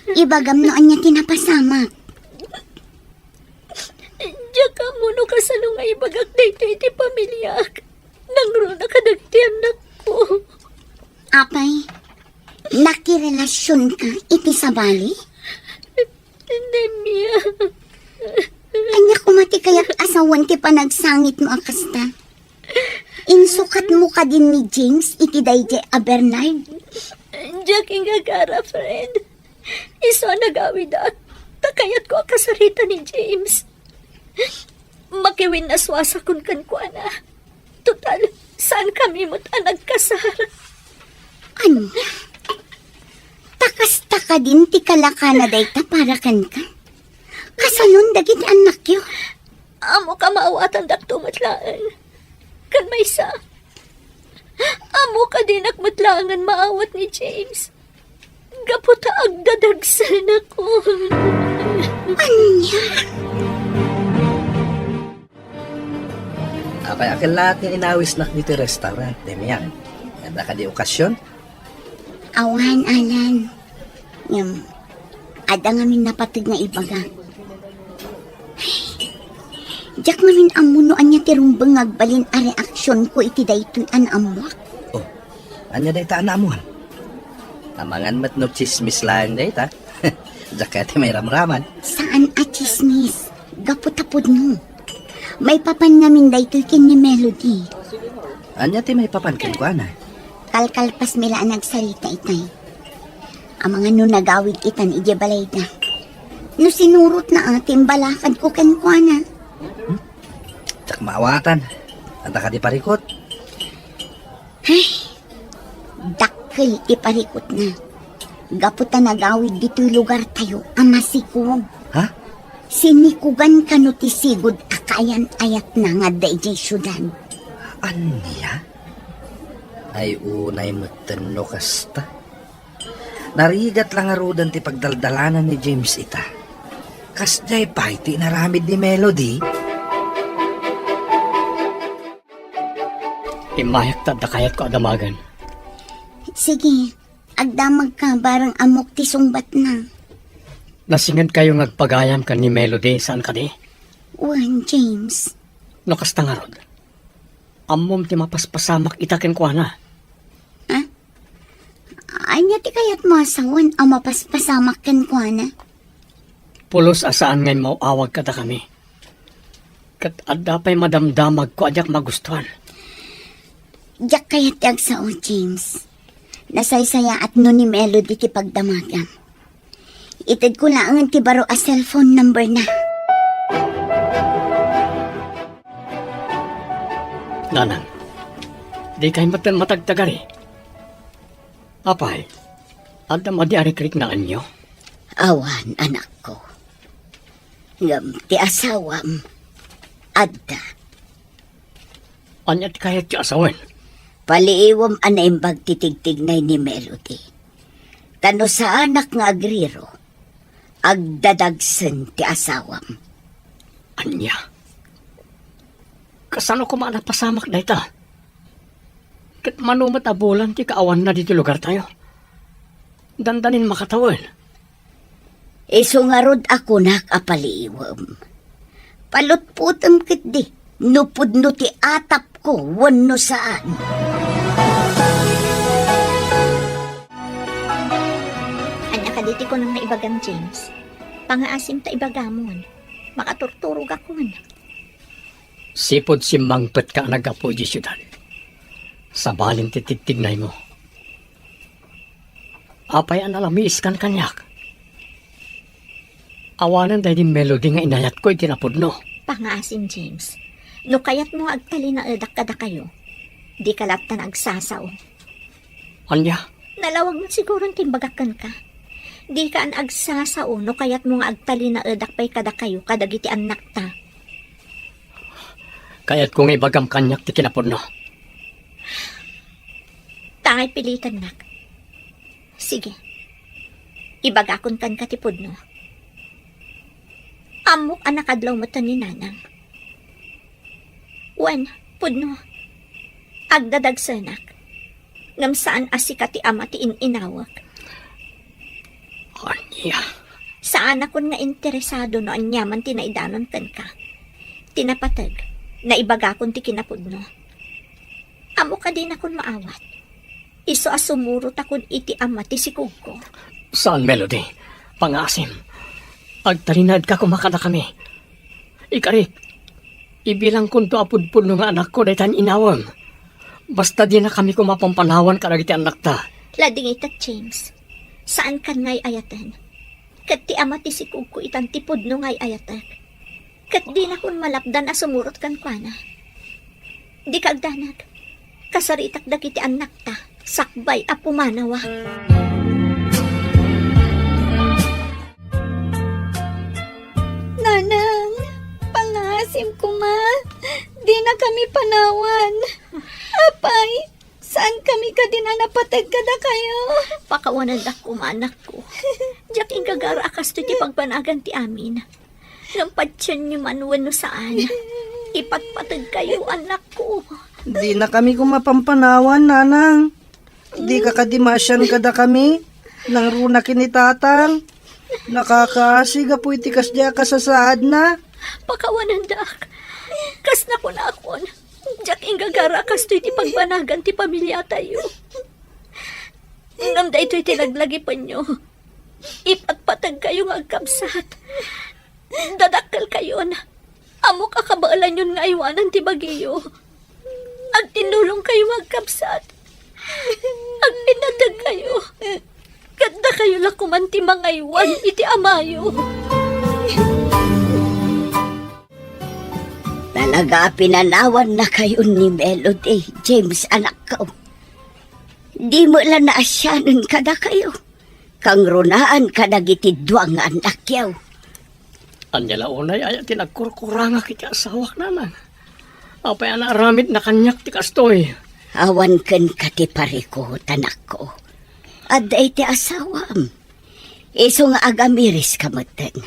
S6: Ibagam no anya tinapasamak.
S4: Jaka mo no kasalungay bagak dito iti pamilyak. Nangro na kadagti anak ko.
S6: Apay, nakirelasyon ka iti sabali?
S4: Nemya.
S6: Anya kumati kaya't asawan ti panagsangit mo akasta. Insukat mo ka din ni James iti dayjay a Bernard.
S4: Jaking gagara, friend. Iso nagawid at takayat ko ang kasarita ni James. Makiwin na swasa kun kan ko na. Total, saan kami mo't nagkasar?
S6: Anya? Takas-taka din ti kalaka na dayta para kan ka. Kasanon dagiti anak yo.
S4: Amo ka maawatan dak tumatlaan. Kan may sa. Amo ka din akmatlangan maawat ni James. Gaputa agdadagsan ako.
S6: Anya?
S1: Apay akin lahat ng inawis na dito restaurant, Demian. Ganda ka di okasyon?
S6: Awan, Alan. Ada ngamin napatig nga ibaga. Jak namin amuno anya tirumbang agbalin a reaksyon ko iti daytoy an amwak.
S1: Oh, anya day ta na mo? Tamangan mat no chismis lang day ta. Jakati may ramraman.
S6: Saan a chismis? Gaputapod no. May papan namin daytoy kin ni Melody.
S1: Anya ti may papankin ko ana.
S6: Kalkalpas mila ang nagsalita itay. Ang mga no nagawid itan ije balayda. No sinurot na ating balakad ko kan ko ana.
S1: Tsak maawatan. Anta ka di parikot.
S6: Ay, dakkel ti parikot na. Gaputa nagawid dito'y lugar tayo, amasikog.
S1: Ha?
S6: Sinikugan ka no ti sigod akayan ayat na nga dayjay syudad.
S1: Anya? Ay unay matano kasta. Narigat lang arudan ti pagdaldalanan ni James ita. Kasjay pa iti naramid ni Melody.
S3: Imayak tada kayat ko adamagan.
S6: Sige, agdamag ka barang amok ti sungbat na.
S3: Nasingan kayo ngagpagayam ka ni Melody saan ka di?
S6: Wan, James.
S3: No kasta nga rod. Amom ti mapaspasamak itakin ko na.
S6: Anya ti kayat masawan ang mapaspasamak kan ko na.
S3: Pulos asaan ngay mauawag kada kami. Kat adda pa'y madamdamag ko adyak magustuhan.
S6: Diyak kayat yag sao, James. Nasaysaya at no ni Melody ti pagdamagam. Itid ko lang ang tibaro a cellphone number na.
S3: Nanang, di kayo matagtagari. Apay, adda madiari-krik na anyo.
S5: Awan, anak ko. Ngam, ti asawam. Adda.
S3: Anyat kayat ti asawen.
S5: Paliiwam anaimbag titigtignay ni Melody. Tano sa anak nga agriro. Agdadagsen ti asawam.
S3: Anya? Kasano ko maanapasamak na ita? Kat manumat abulan ti kaawan na dito lugar tayo. Dandanin makatawan.
S5: Iso nga rod ako nakapaliiwam. Palutputam kit di. Nupod no ti atap ko, wano saan.
S4: Iti ko nang naibagan, James. Pangaasim ta ibagamon. Makaturturog akon.
S3: Sipod si Mangpet ka nagapo di syudad. Sa balin titigtignay mo. Apay ang alamis kan kanyak. Awanan dahil di melody nga inayat ko itinapod no.
S4: Pangaasim, James. No kayat mo agtali na edak kada kayo. Di kalatan agsasaw.
S3: Anya,
S4: Nalawag mo siguro timbagakan ka. Di ka an agsasaw no kayat mo nga agtali na edak pay kada kayo kadagiti anak ta.
S3: kaya't kung ibagam kanyak ti kinapod no.
S4: Tangay pilitan nak. Sige. Ibagakon kan katipod no. Amok anak adlaw mo ni nanang. Wan, pudno. Agdadagsanak. Ngam saan asika ti ama ti inawak.
S3: Anya,
S4: Saan akon nga interesado no anyaman tinaidanon kan ka. Tinapatag na ibagakon ti kinapudno. Amo ka din akon maawat. Iso asumurot akon iti ama ti sikog ko.
S3: saan melody? Pangasim. Agtalinad ka kumakada kami. Ikarik, ibilang kunto apudpud nga anak ko dahil tan inawam. Basta di na kami kumapampanawan karagiti anak ta.
S4: Lading itat, James. Saan kan ngay ayatan? Kat ti ama ti sikog ko itan tipod no ngay ayatan. Kat di na kun malapdan asumurot kan kwa Di kagdanag. Kasaritak dagiti anak ta. Sakbay a pumanawa.
S6: Nanang, pangasim ko ma. Di na kami panawan. Apay, saan kami ka din na napatag kada kayo?
S4: Pakawanan ako anak ko. Diyak ingagara akas to ti pagpanagan ti amin. Nampatsyan niyo man wano saan. Ipagpatag kayo anak ko.
S1: Di na kami kumapampanawan, nanang. Di ka kadimasyan kada kami. Nang runa kinitatang. Nakakasiga po itikas diya kasasaad na.
S4: Pakawanan dak. Kas na ko na akon. Diyak ingagara akas to ti pagpanagan ti pamilya tayo. Ngam da ito'y tinaglagi pa nyo. Ipagpatag kayo nga agkabsat. Dadakkel kayo na. Amo kakabaalan yun nga iwanan ti bagiyo. Agtinulong kayo agkabsat. Agpinatag kayo. Ganda kayo lakuman ti mga iwan iti amayo.
S5: Talaga pinanawan na kayo ni Melody, James anak ko. Di mo lang naasyanan kada kayo. Kang runaan kadagiti duwang anak yaw.
S3: Anya launay ay tinagkurkuranga kiti asawak naman. Apay anak ramid na kanyak ti kastoy.
S5: Awan ken kati pariko tanak ko. Aday ti asawam. Iso nga agamiris kamatan.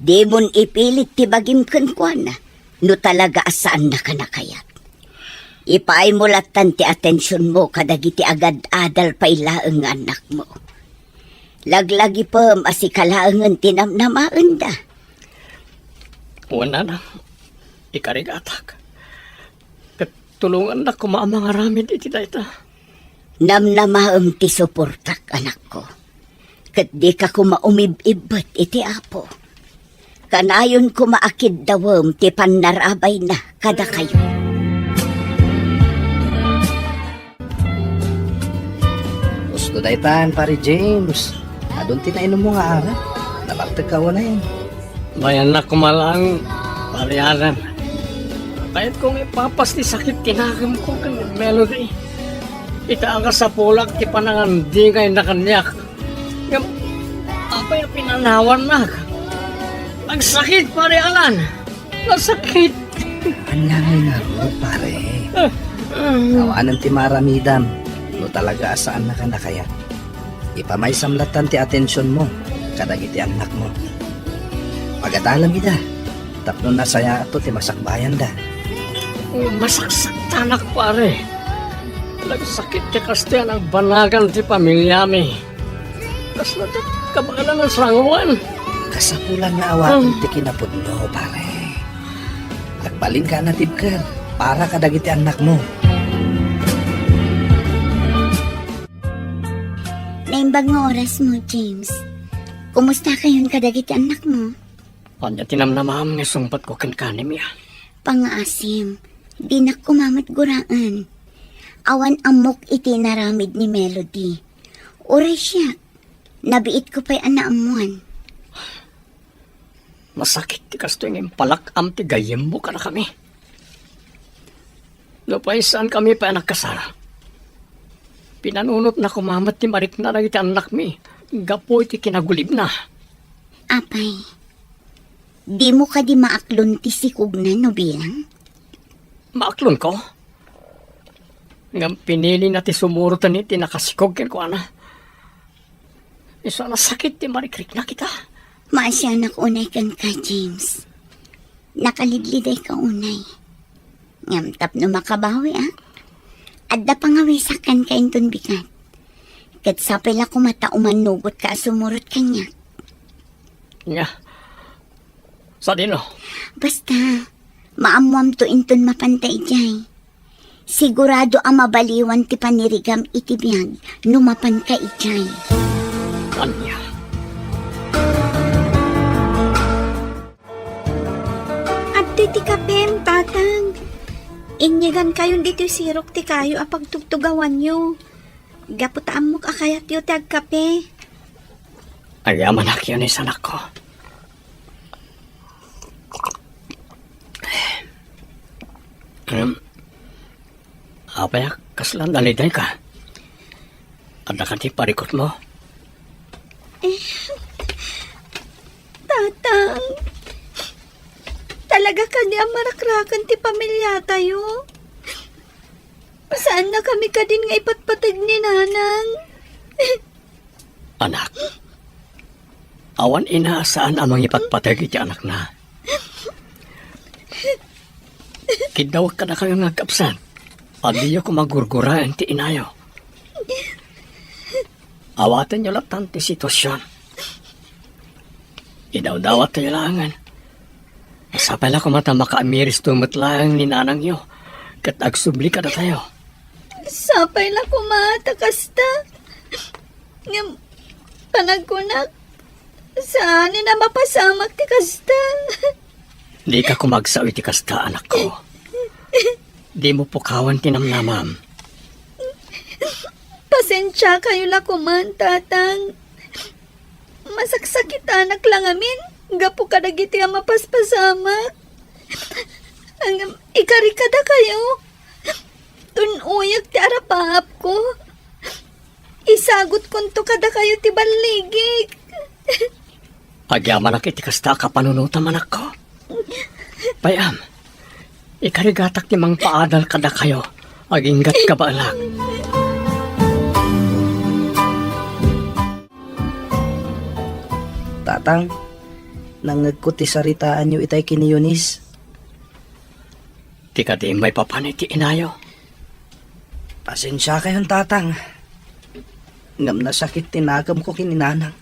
S5: Di mon ipilit ti bagim ken kuana. No talaga asaan na kanakayat. Ipaay mo latan ti atensyon mo kadagiti agad adal pailaeng anak mo. Laglagi pa masikalaangan tinamnamaan da.
S3: Wala na. Ikarigatak. Katulungan na kumaamang aramid iti dayta.
S5: Namnamaam ti suportak anak ko. Kat di ka kumaumib-ibat iti apo. Kanayon kumaakid dawam ti panarabay na kada kayo.
S1: Gusto daytan, pare James. Adon tinainom mo nga ara. Nabartag ka na yan.
S3: Bayan na kumalang pariyanan. Kahit kung ipapas ti sakit tinagam ko kang Melody. Itaan ka sa pulak ti panangandi ngay na kanyak. Ngam, apay pinanawan na. Nagsakit pariyanan. Nasakit.
S1: Ang langay nga ro, pare. Awanan ti maramidam. No talaga asaan na ka na kaya. Ipamay samlatan ti atensyon mo. Kadagiti anak mo. Pagatalam ida. Tapno na saya ato ti masakbayan da.
S3: Masaksak tanak pare. Nagsakit ti kastiyan ang banagan ti pamilya mi. Tas na ti kabagalan ng sranguan.
S1: Kasapulan nga awatin ti kinapudno, pare. Nagbalin ka na tibker. Para kadagiti anak mo.
S6: Naimbang nga oras mo, James. Kumusta kayon kadagiti anak mo?
S3: Anya tinamnamam nga sungpat ko kankanim ya.
S6: Pangaasim, di na kumamat guraan. Awan amok iti naramid ni Melody. Uray siya, nabiit ko pa'y anaamuan.
S3: Masakit ti kasto yung palakam ti gayem mo ka na kami. Lupay saan kami pa nagkasara. Pinanunot na kumamat ti marik na iti anak mi. Gapo iti kinagulib na.
S6: Apay, di mo ka di maaklon ti sikog na no bilang?
S3: Maaklon ko. Ngam pinili na ti sumurutan iti nakasikog ken ko ana. Iso na sakit ti marikrik na kita.
S6: Maasyanak unay kan ka, James. Nakalidliday ka unay. Ngamtap no makabawi, ah. Adda pangawisakan ka inton bigat. Kat sapay la kumata umanugot ka sumurot kanya.
S3: Nga. Sa dino.
S6: Basta, maamuam to inton mapantay jay. Sigurado ang mabaliwan ti panirigam iti biyag numapan ka ijay.
S3: Kanya.
S4: Adto ti kapem, tatang. Inyagan kayon dito sirok ti kayo apag tugtugawan nyo. Gaputaan mo kakayat yo ti agkape.
S3: Ayaman na yun anak ko. Apaya, kaslan daliday ka. Ada ka ti parikot mo.
S4: Tatang, talaga ka di ang marakrakan ti pamilya tayo. Saan na kami ka din nga ipatpatag ni nanang?
S3: Anak, awan ina saan amang ipatpatag iti anak na. Kidawag ka na kayo nga kapsan. Adiyo ko magurguraan ti inayo. Awatan nyo lang ti sitwasyon. Idawdawat tayo langan. Sapay lang kumata makaamiris tumatlang ni nanang nyo. Kat agsubli ka na tayo.
S4: Sapay na kumata kasta. Ngam, panagkunak. Saan na mapasamak ti kasta?
S3: Di ka kumagsaw iti kasta, anak ko. Di mo pukawan tinamnamam.
S4: Pasensya kayo la kuman, tatang. Masaksakit anak lang amin. Gapo ka dagiti ang mapaspasamak. Ang ikarikada kayo. Tunuyag ti arapahap ko. Isagot kunto kada kayo ti baligig.
S3: Agyaman ak iti kasta kapanunutam, anak ko. Payam, ikarigatak ti mang paadal kada kayo. Aginggat ka ba alang?
S1: Tatang, nangagko ti saritaan nyo itay kini Yunis.
S3: Di ka di may papanay ti inayo.
S1: Pasensya kayon, tatang. Ngam na sakit tinagam ko kininanang.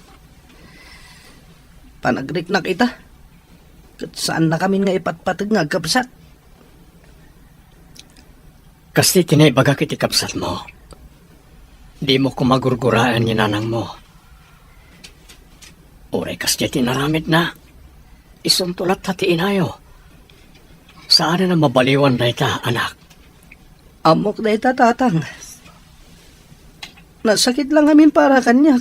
S1: Panagrik na kita. Kat saan na kami nga ipatpatag nga kapsat.
S3: Kasi tinaibaga kiti kapsat mo. Di mo kumagurguraan ni nanang mo. Oray kasi tinaramid na. Isumtulat hati inayo. Saan na mabaliwan na ita, anak?
S1: Amok na ita, tatang. Nasakit lang amin para kanya.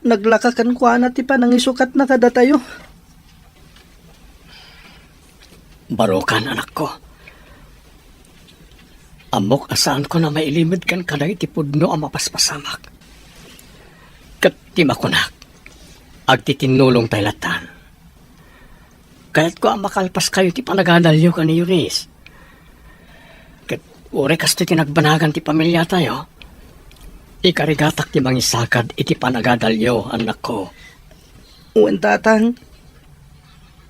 S1: Naglakakan ko na ti panangisukat na kada tayo.
S3: Barukan, anak ko. Amok asaan ko na mailimid kan kaday ti pudno ang mapaspasamak. Kat ti makunak. Agtitinulong tayo latan. Kaya't ko ang makalpas kayo ti panagadalyo ka ni Eunice. Kat ure kasto tinagbanagan ti pamilya tayo. Ikarigatak ti mangisakad iti panagadalyo, anak ko.
S1: Uwan, tatang.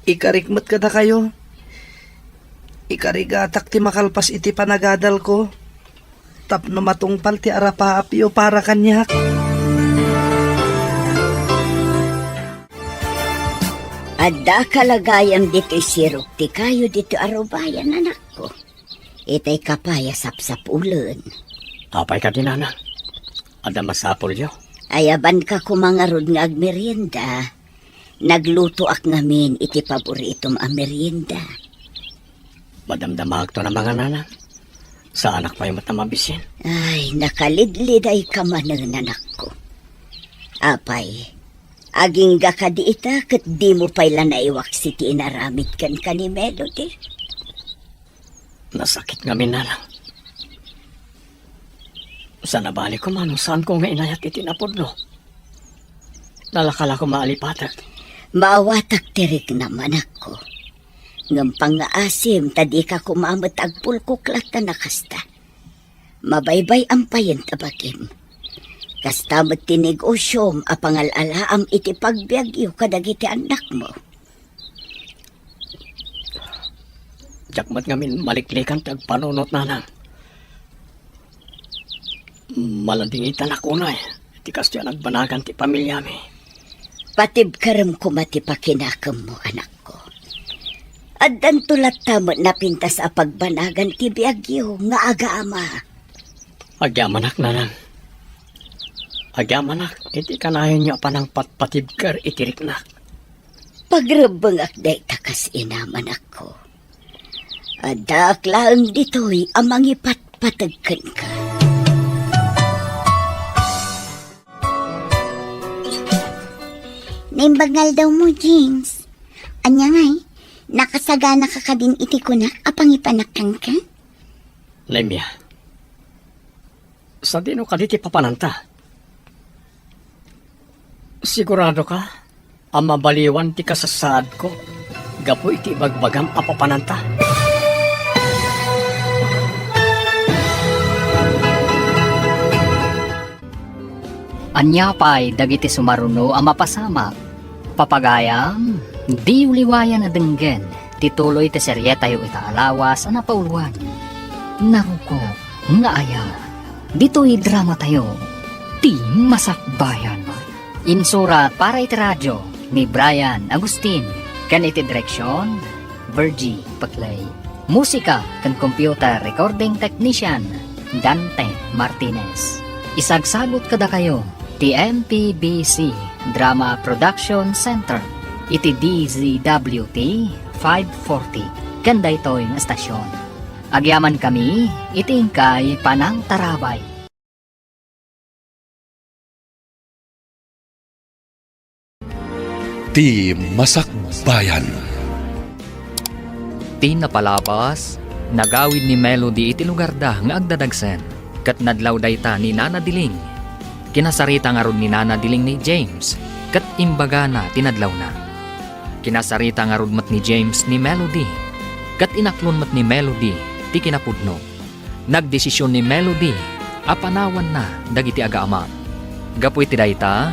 S1: Ikarikmat kada kayo. Ikarigatak ti makalpas iti panagadal ko. Tapno matungpal ti arapaapyo para kanyak.
S5: Adda kalagayam dito sirok ti kayo dito arubayan, anak ko. Itay kapaya sapsap ulan.
S3: Apay ka din, anak. Ada masapol yo.
S5: Ayaban ka kumangarod nga agmerienda. Nagluto ak ngamin iti paboritom a merienda.
S3: Madamdamag to na mga nanang. Sa anak pa yung matamabisin.
S5: Ay, nakalidlid ay kamanang anak ko. Apay, aging gakadi ita kat di mo pala naiwak si tinaramit kan ni Melody.
S3: Nasakit nga minanang. Sa nabali ko man, saan ko nga inayat itinapod no? Nalakala ko maalipatag.
S5: Maawatak tirik naman ako. Ngam pangaasim, tadi ka kumamot agpulkuklat na nakasta. Mabaybay ang payen tabagim. Kasta mo't tinigosyom a pangalalaam iti pagbiagyo kadagiti anak mo.
S3: Jakmat ngamin maliklikan tag panunot nanang. Malanding itan ako na eh. Iti kastya nagbanagan ti pamilya mi.
S5: Patib karam kumati pakinakam mo, anak ko. Addan tulat tamo napintas a pagbanagan ti biagyo nga aga-ama.
S3: Agyamanak nanang. Agyamanak, iti kanayon niya pa ng patpatibkar itirik na.
S5: Pagrabang akday takas inaman ako. Adak lang dito'y amang ipatpatagkan ka.
S6: Naimbagal daw mo, James. Anya ngay, nakasagana ka ka din iti kunak apang ipanakang ka?
S3: Lemya, sa dino ka diti papananta? Sigurado ka, ang mabaliwan ti kasasad ko, gapo iti bagbagam a papananta.
S2: Anya pa'y dagiti sumaruno ang mapasama. Papagayam, di uliwayan na denggen, tituloy ti serye tayo itaalawas ang napauluan. Naruko, nga aya, dito'y drama tayo, ti masakbayan. Insurat para iti radyo ni Brian Agustin, kan iti direksyon, Virgie Paclay. Musika kan computer recording technician, Dante Martinez. Isagsagot kada kayo, ti MPBC Drama Production Center, iti DZWT 540, kanda ito'y nga stasyon. Agyaman kami, iti ingkay Panang Tarabay.
S7: Ti Masakbayan.
S8: Ti napalabas, nagawid ni Melody iti lugar da nga agdadagsen, kat nadlaw dayta ni Nana Diling. Kinasarita nga ron ni Nana Diling ni James, kat imbaga na tinadlaw na. Kinasarita nga ron mat ni James ni Melody, kat inaklon mat ni Melody ti kinapudno. Nagdesisyon ni Melody, apanawan na dagiti agaama. Gapu iti dayta,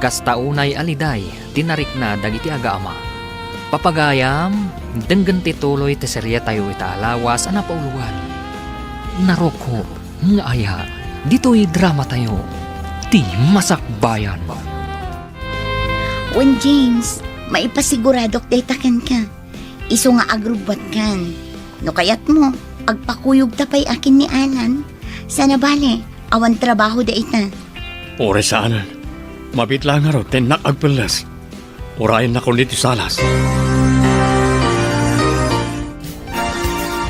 S8: kasta unay aliday, tinarik na dagiti agaama. Papagayam, denggan ti tuloy ti serye tayo itaalawas ang napauluan. Naroko, nga aya, dito'y drama tayo, ti masakbayan.
S6: Wen, James, maipasiguradok daytakan ka. Iso nga agrubbat kan. No kayat mo, agpakuyog tapay akin ni Alan. Sana bale, awan trabaho da ita.
S3: Ore saanan, mabitla nga ron, tenak agpelas. Orayin na kung dito salas.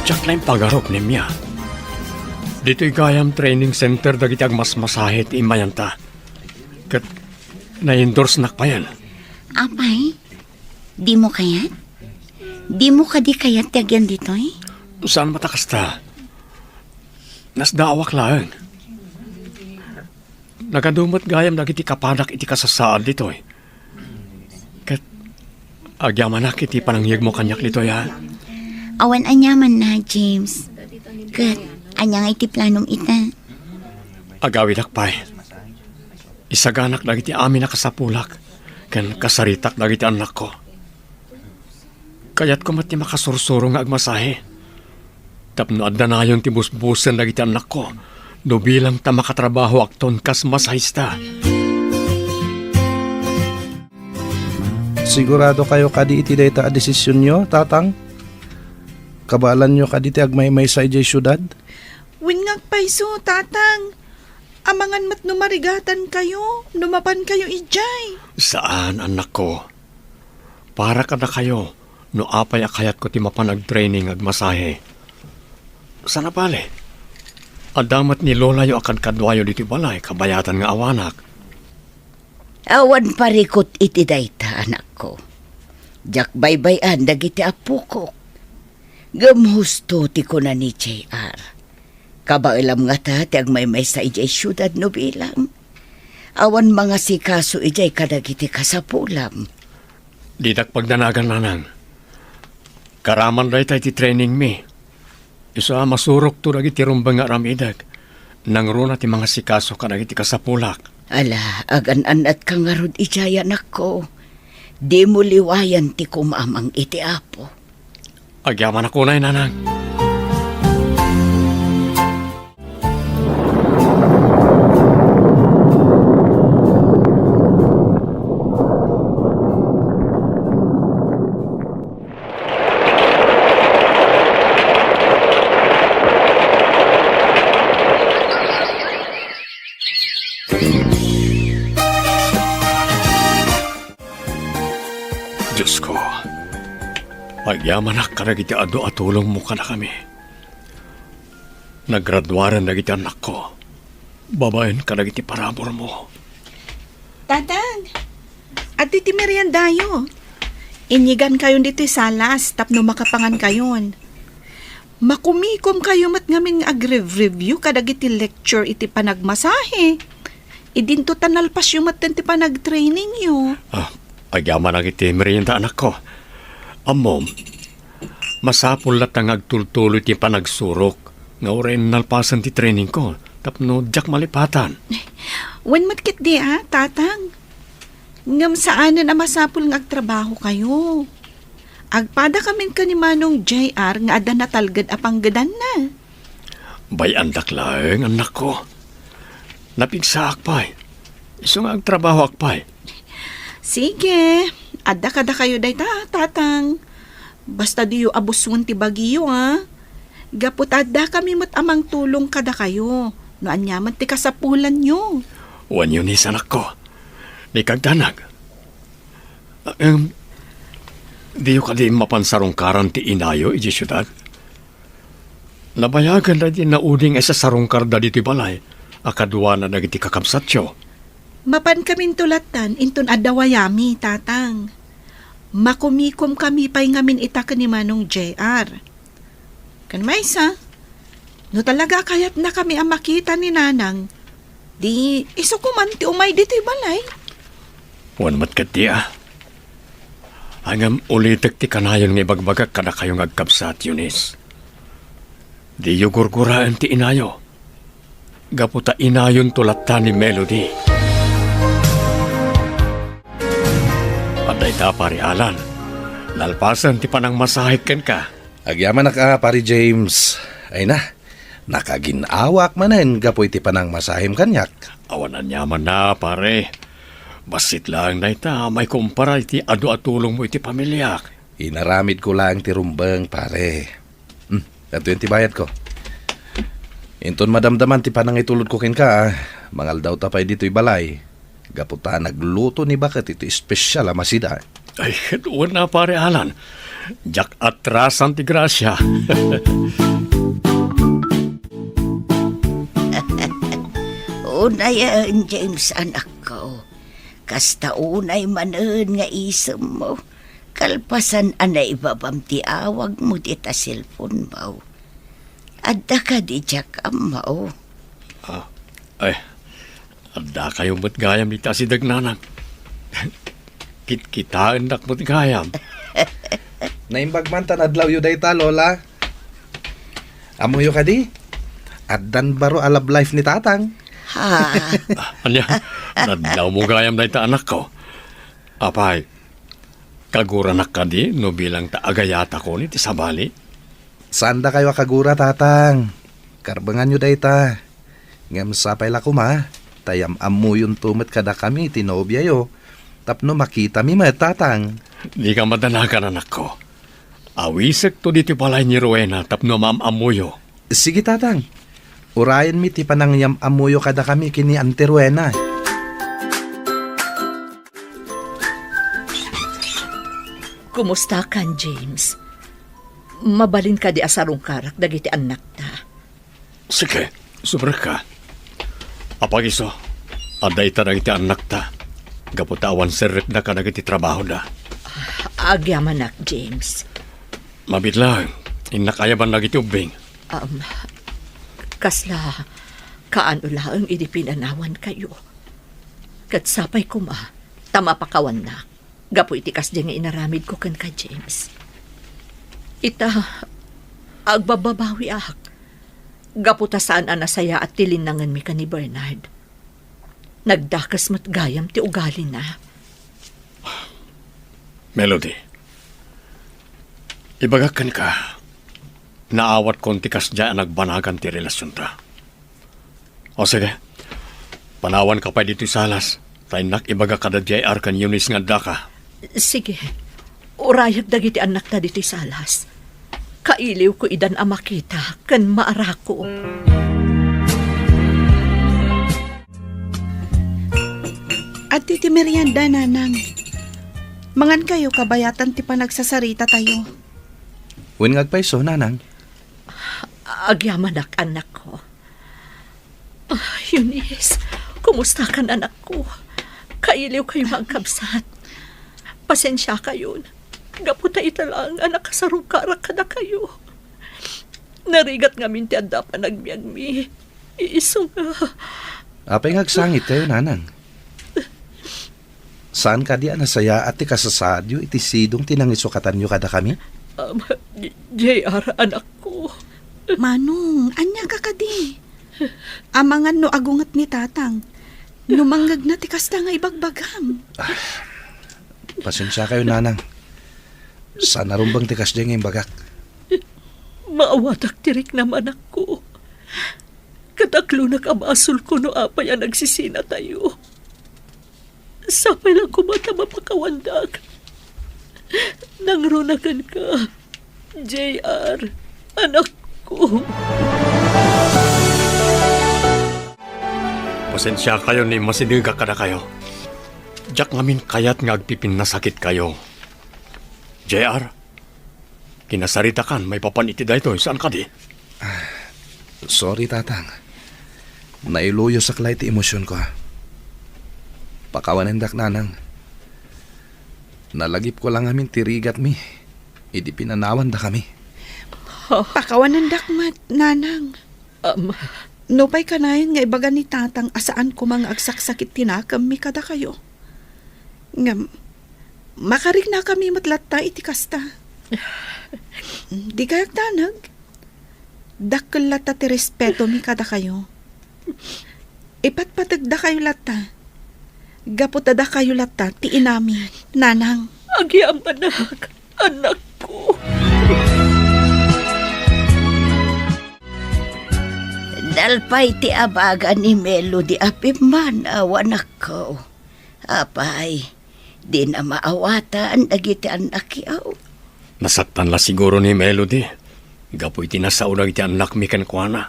S3: Tsak na yung pagarok ni Mia. Dito'y gayam training center dagiti agmasmasahit imayanta. Kat na-endorse nak pa yan.
S6: Apay, di mo kayat? Di mo ka di kayat tagyan dito eh?
S3: Saan matakasta? Nasdaawak lang. Nagadumot gayam dagiti kapanak iti kasasaan dito eh. Kat agyamanak iti panangyag mo kanyak dito ya.
S6: Awan anyaman na, James. Kat, anya nga iti planong ita.
S3: Agawidak pa'y. Isaganak dagiti amin na kasapulak. Kan kasaritak dagiti anak ko. Kayat ko mati makasursuro nga agmasahe. Tapno adda na yung tibusbusan dagiti anak ko. No bilang ta makatrabaho akton kas masahista.
S9: Sigurado kayo kadi iti dayta a desisyon nyo, tatang? Kabalan nyo kadi ti agmay-may sa ijay syudad?
S10: Wingag paiso, tatang. Amangan mat numarigatan kayo, numapan kayo ijay.
S3: Saan, anak ko? Para ka na kayo, no apay akayat ko ti mapanag-training ag masahe. Sana pale? Adamat ni Lola yo akan kadwayo diti balay, kabayatan nga awanak.
S5: Awan parikot iti dayta, anak ko. Jak baybayan dagiti apo ko. Gamhusto ti ko na ni JR. Kabailam nga ta, ti agmay sa ijay syudad no bilang. Awan mga sikaso ijay kadagiti kasapulam.
S3: Didak pagdanagan nanang. Karaman day tayo ti training mi. Isa masurok to dagiti rumbang nga ramidag. Nangruna ti mga sikaso kadagiti kasapulak.
S5: Ala, agan-an at kangarod ijay anak ko. Di mo liwayan ti kumamang iti apo.
S3: Agyaman ako na nanang. Diyos ko, pagyaman na karagiti ado at tulong mo ka na kami. Nagradwaran na giti anak ko. Babayin karagiti parabor mo.
S10: Tatang, at iti meriendayo. Inyigan kayon dito salas, tapno makapangan kayon. Makumikom kayo mat ngamin ag-review kadagiti lecture iti panagmasahe. Idinto tanalpas yung mat ti panag-training yo.
S3: Agyaman ang iti merienda anak ko. Amom, masapul lat ang agtultuloy ti panagsurok. Nga orin nalpasan ti training ko. Tapno jak malipatan.
S10: Wen matkit di tatang. Ngam saanan ang masapul ng agtrabaho kayo. Agpada kamin ka ni Manong JR nga ada natalgad apanggadan na.
S3: Bayan daklaeng anak ko. Napigsa akpay. Iso nga agtrabaho akpay.
S10: Sige, ada kada kayo day tatang. Basta diyo abusun ti bagiyo Gapot ada kami mat amang tulong kada kayo. No anyaman ti kasapulan nyo.
S3: Wan yun is anak ko. Ni kagdanag. Diyo ka di mapansarong karan ti inayo iji syudad. Nabayagan na di nauding sa sarongkar da dito balay. Akadwa na nagiti kakamsatyo.
S10: Mapan kaming tulatan inton adawayami, tatang. Makumikom kami pa'y ngamin itaka ni Manong JR. Kan maysa, no talaga kayat na kami ang makita ni Nanang, di iso kuman ti umay dito balay.
S3: Wan mat kat di Hangam ulitek ti kanayon nga bagbagak kada kayong agkabsat, Eunice. Di yu gurguraan ti inayo. Gaputa inayon tulatan ni Melody. Paday ta parialan. Lalpasan ti panang masahikan ka.
S9: Agyaman na ka, pari James. Ay na, nakaginawak manen gapoy ti panang masahim kanyak.
S3: Awanan yaman na, pare. Basit lang na ita, may kumpara iti ado at tulong mo iti pamilyak.
S9: Inaramid ko lang ti rumbang, pare. Ito yung tibayad ko. Inton madamdaman ti panang itulod ko kin ka, mangal daw tapay dito balay. Gaputa nagluto ni bakat ito espesyal amasida.
S3: Ay, doon na pare Alan. Jak atrasan ti grasya.
S5: Unayan, James, anak ko. Kasta unay manen nga isem mo. Kalpasan anay babam ti awag mo di ta cellphone mo. Adda ka di jak amaw.
S3: Ay, adda kayo mo't gayam di ta si Dagnanang. Kitaan dak mo't gayam.
S9: Naimbag man tanadlaw yu dayta, Lola. Amoyo ka di? Addan baro alab life ni tatang.
S5: Ha?
S3: Anya, nadlaw mo gayam na ita anak ko. Apay, kaguranak ka di no bilang taagayata ko ni ti sabali.
S9: Saan da kayo kagura, tatang? Karbangan nyo dayta. Ngam sapay la kuma. Tayam amuyon tumet kada kami tinobya yo. Tapno makita mi tatang.
S3: Di ka madanakan anak ko. Awisek to dito palay ni Rowena tapno maam amuyo.
S9: Sige, tatang. Urayan mi ti panangyam amuyo kada kami kini Anteruena.
S11: Kumusta kan, James? Mabalin ka di asarong karak dagiti anak ta.
S3: Sige, sobra ka. Apagiso, aday ta na iti anak ta. Gaputawan seret na ka nagiti trabaho na.
S11: Agyamanak, James.
S3: Mabitlang, inakayaban nagiti ubing.
S11: Kasla, kaano lang idi pinanawan kayo. Katsapay ko ma, tama pakawan na. Gapo itikas di nga inaramid ko kan ka, James. Ita, agbababawi ak. Gapo ta saan anasaya at tilinangan mi ka ni Bernard. Nagdakas mat gayam ti ugali na.
S3: Melody, ibagakan ka. Naawat kong tikas dyan nagbanagan ti relasyon ta. O sige, panawan ka pa dito salas. Tayo ibaga ka da dyan arkan yunis nga daka.
S11: Sige, urayag dagiti anak ta dito salas. Kailiw ko idan amakita kan maarako.
S10: At ti merienda, Nanang. Mangan kayo kabayatan ti panagsasarita tayo.
S9: Wen ngagpaiso, Nanang.
S11: Agyamanak anak ko. Eunice, kumusta kan anak ko? Kailiw kayo magkabsat. Pasensya kayo. Gaputa italang anak kasarong-karak kada kayo. Narigat nga minti anda pa nagbiag mi. Iiso nga.
S9: Apay ngagsangit kayo, Nanang. Saan ka di anasaya at ti kasasadyo iti sidong tinangisukatan nyo kada kami?
S11: JR, anak ko.
S10: Manong, anya ka kadi. Amangan no agungat ni tatang. Numanggag na ti kasta nga ibagbagam.
S9: Pasensya kayo, Nanang. Sana rumbang tikas dyan ngayong bagak.
S11: Maawatak tirik naman ako. Kataklo na kamasol ko no apay ang nagsisina tayo. Sapay lang kumata mapakawandak. Nangrunakan ka, JR, anak ko.
S3: Pasensya kayo ni masiniga ka na kayo. Diyak ngamin kayat nga agpipin na sakit kayo. JR, kinasarita kan, may papaniti da ito. Saan ka di?
S9: Sorry, tatang. Nailuyo sa klay ti emosyon ko. Pakawanindak, Nanang. Nalagip ko lang amin tirigat mi. Idi pinanawan da kami.
S10: Pakawanan dakmat, Nanang. Nopay kanayon nga ibaga ni tatang asaan ko mga agsaksakit tinakam mi kada kayo. Nga, makarig na kami matlatta iti kasta. Di kayak tanag. Dakkel lata ti respeto mi kada kayo. Ipatpatagda kayo lata. Gaputada kayo lata ti inami, Nanang.
S11: Agyam anak ko.
S5: Dalpay ti abaga ni Melody apiman awan ako. Apay, di na maawatan dagiti anak yaw.
S3: Nasaktan la siguro ni Melody. Gapoy tinasaunag iti anak mi kan kuana.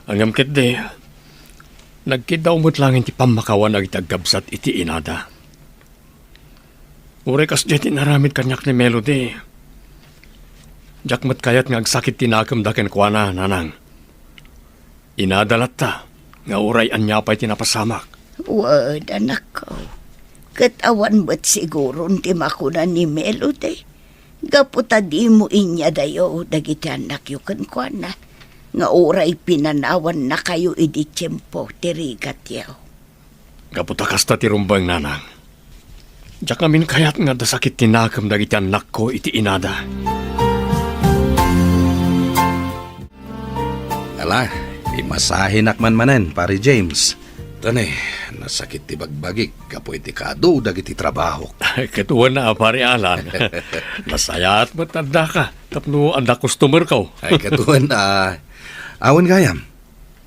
S3: Angam ket de, nagkidaw mo't lang iti pamakawan ag itagabsat iti inada. Urekas di tinaramid kanyak ni Melody. Jakmat kayat nga agsakit tinakam da ken kuana, Nanang. Inadalat ta, nga uray anya pa'y tinapasamak.
S5: Wad, anak ko. Katawan ba't siguro ti makuna ni Melody? Gaputa di mo inya dayo dagiti anak yu kankwana. Nga uray pinanawan na kayo idi tiyempo tirigat yaw.
S3: Gaputa kasta ti rumbang, Nanang. Diyak namin kayat nga dasakit tinakam dagiti anak ko iti inada.
S9: Ala, imasahin akman manen, pare James. Tanay, nasakit ti bagbagik, kapoy ti kado dagiti trabaho.
S3: Ketuan na, pare Alan. Nasaya at matanda ka. Tapno anda customer ko.
S9: Ay, katuan na. Awan gayam.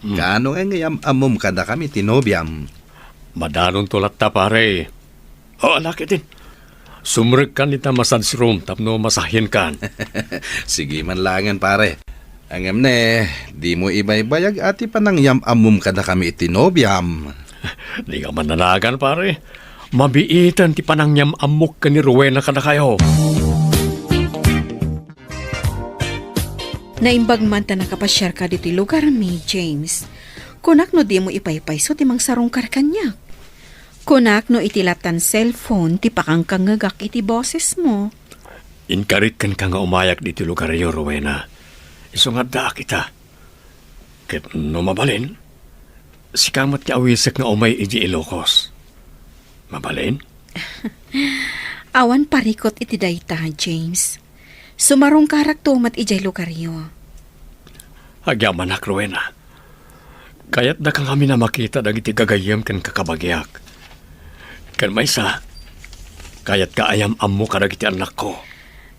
S9: Kaano nga ngayam amom kada kami tinobyam.
S3: Madanon tulat ta, pare. O, anak itin. Sumrek kan ita massage room tapno masahin kan.
S9: Sige man langan, pare. Angam ne, di mo ibay-bayag ati panangyam amum kada kami itinobyam.
S3: Di ka mananagan, pare. Mabiitan ti panangyam amok ka ni Rowena kada kayo.
S10: Naimbag man ta nakapasyar ka dito lugar mi, James. Kunak no di mo ipaypayso ti mang sarungkar kanya. Kunak no itilatan cellphone ti pakangkangagak iti boses mo.
S3: Inkarit kan ka nga umayak dito lugar yo, Rowena. Isungat da kita. Ket no mabalin, si kamat ti awisak nga umay iji Ilocos. Mabalin?
S10: Awan parikot iti dayta, James. Sumarong karak tumat ijay lugaryo.
S3: Agyaman ak, Rowena. Kaya't da kang kami na makita dagiti gagayam kan kakabagyak. Kan may sa, kaya't kaayam ammo kadagiti anak ko.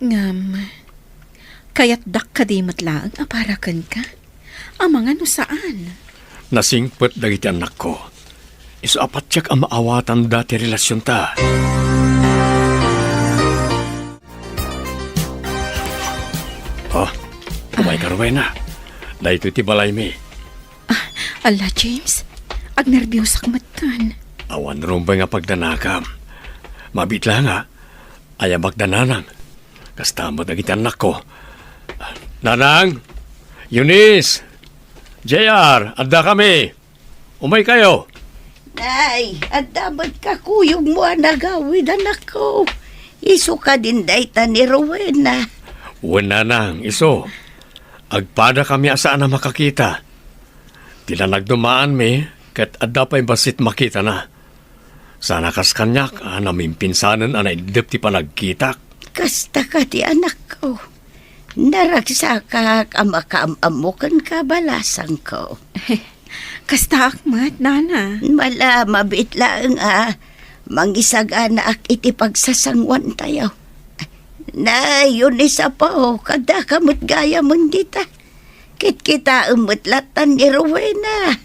S10: Ngam, kaya't dak kadimat laang aparakan ka? Amang ano saan?
S3: Nasingpet dagiti anak ko. Isu apat siyak ang maawatan dati relasyon ta. Oh, umay ka, Rowena. Dahito iti balay mi.
S10: Ala, James. Agnerbyos akmatan.
S3: Awan rumbay nga pagdanakam. Mabitla nga, ay magdananang. Kastamot dagiti anak ko. Nanang! Eunice! JR! Adda kami! Umay kayo!
S5: Ay, at dapat kakuyog mo ang nagawid, anak ko. Iso ka din dayta ni Rowena.
S3: Wala nang, iso. Agpada kami asaan na makakita. Tila nagdumaan mi, kat adda pa'y basit makita na. Sana kas kanyak, namin pinsanan anay depti pa nagkitak.
S5: Kasta ka ti anak ko. Naragsakak ang makaamamukan ka balasang ko.
S10: Kasta akmat, nana.
S5: Mala, mabit lang mangisag-anak iti pagsasangwan tayo. Na, yun isa pa kada kamot gaya mong dita. Kit kita umutlatan ni Rowena.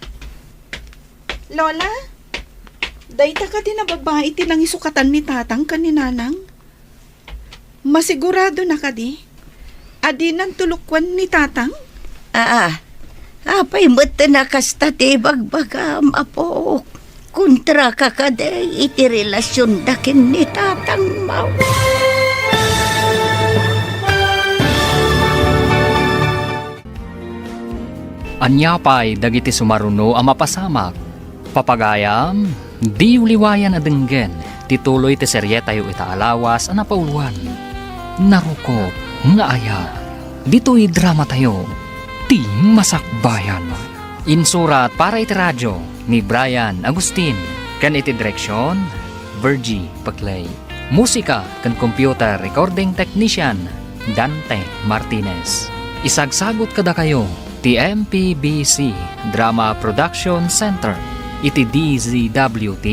S10: Lola, dayta ka din na babae tinang isukatan ni tatang kaninanang. Masigurado na ka di? Adi ng tulukwan ni tatang?
S5: Apay mo't na kasta ti bagbagam, apo. Kontra ka kaday iti relasyon dakin ni tatang mau.
S8: Anyapay dagiti sumaruno ang mapasamak. Papagayam, di uliwayan adenggen, tituloy ti serye tayo itaalawas ang napauluan. Narukop, nga aya, dito'y drama tayo, ti masakbayan. Insurat para iti radyo ni Brian Agustin, kan iti direksyon, Virgie Paclay. Musika kan computer recording technician, Dante Martinez. Isagsagot kada kayo, ti MPBC Drama Production Center, iti DZWT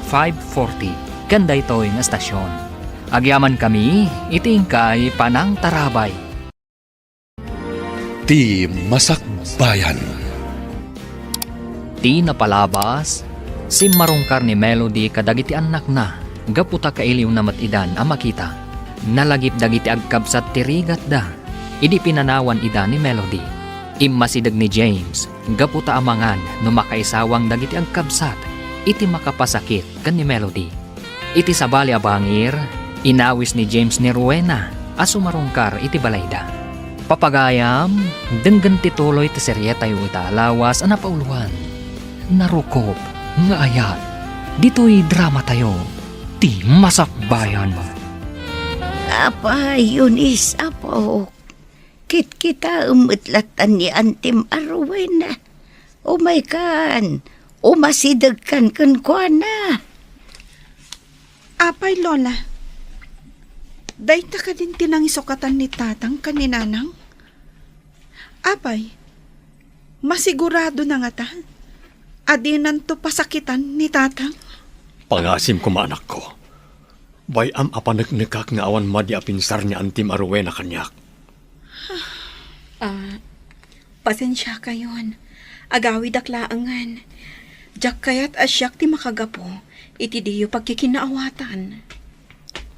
S8: 540, kanda ito'y nga stasyon. Agyaman kami, itingkay panang tarabay.
S7: Ti Masakbayan.
S8: Ti napalabas, si marungkar ni Melody kadagiti anak na, gaputa kailiw na matidan ang makita. Nalagip dagiti agkabsat ti rigat da, idi pinanawan ida ni Melody. Immasidag ni James, gaputa amangan no makaisawang dagiti agkabsat, iti makapasakit kan ni Melody. Iti sabali abangir, inawis ni James ni Rowena, asumarungkar iti balayda. Papagayam, denggan tituloy ti serye tayo itaalawas ang napauluan. Narukop, nga ayat, dito'y drama tayo, ti masakbayan.
S5: Apa, Eunice, apo. Kit kita umutlatan ni Antim Rowena. Umay kan, umasidag kan kwa na.
S10: Apay, Lola. Dayta ka din tinang isukatan ni tatang kaninanang? Apay, masigurado na nga ta. Adinan to pasakitan ni tatang?
S3: Pangasim ko maanak ko. Bayam apanagnikak nga awan madi apinsar ni Antim Rowena kanyak.
S10: Pasensya kayon. Agawid aklaangan. Jak kayat asyak ti makagapo. Iti diyo pagkikinaawatan.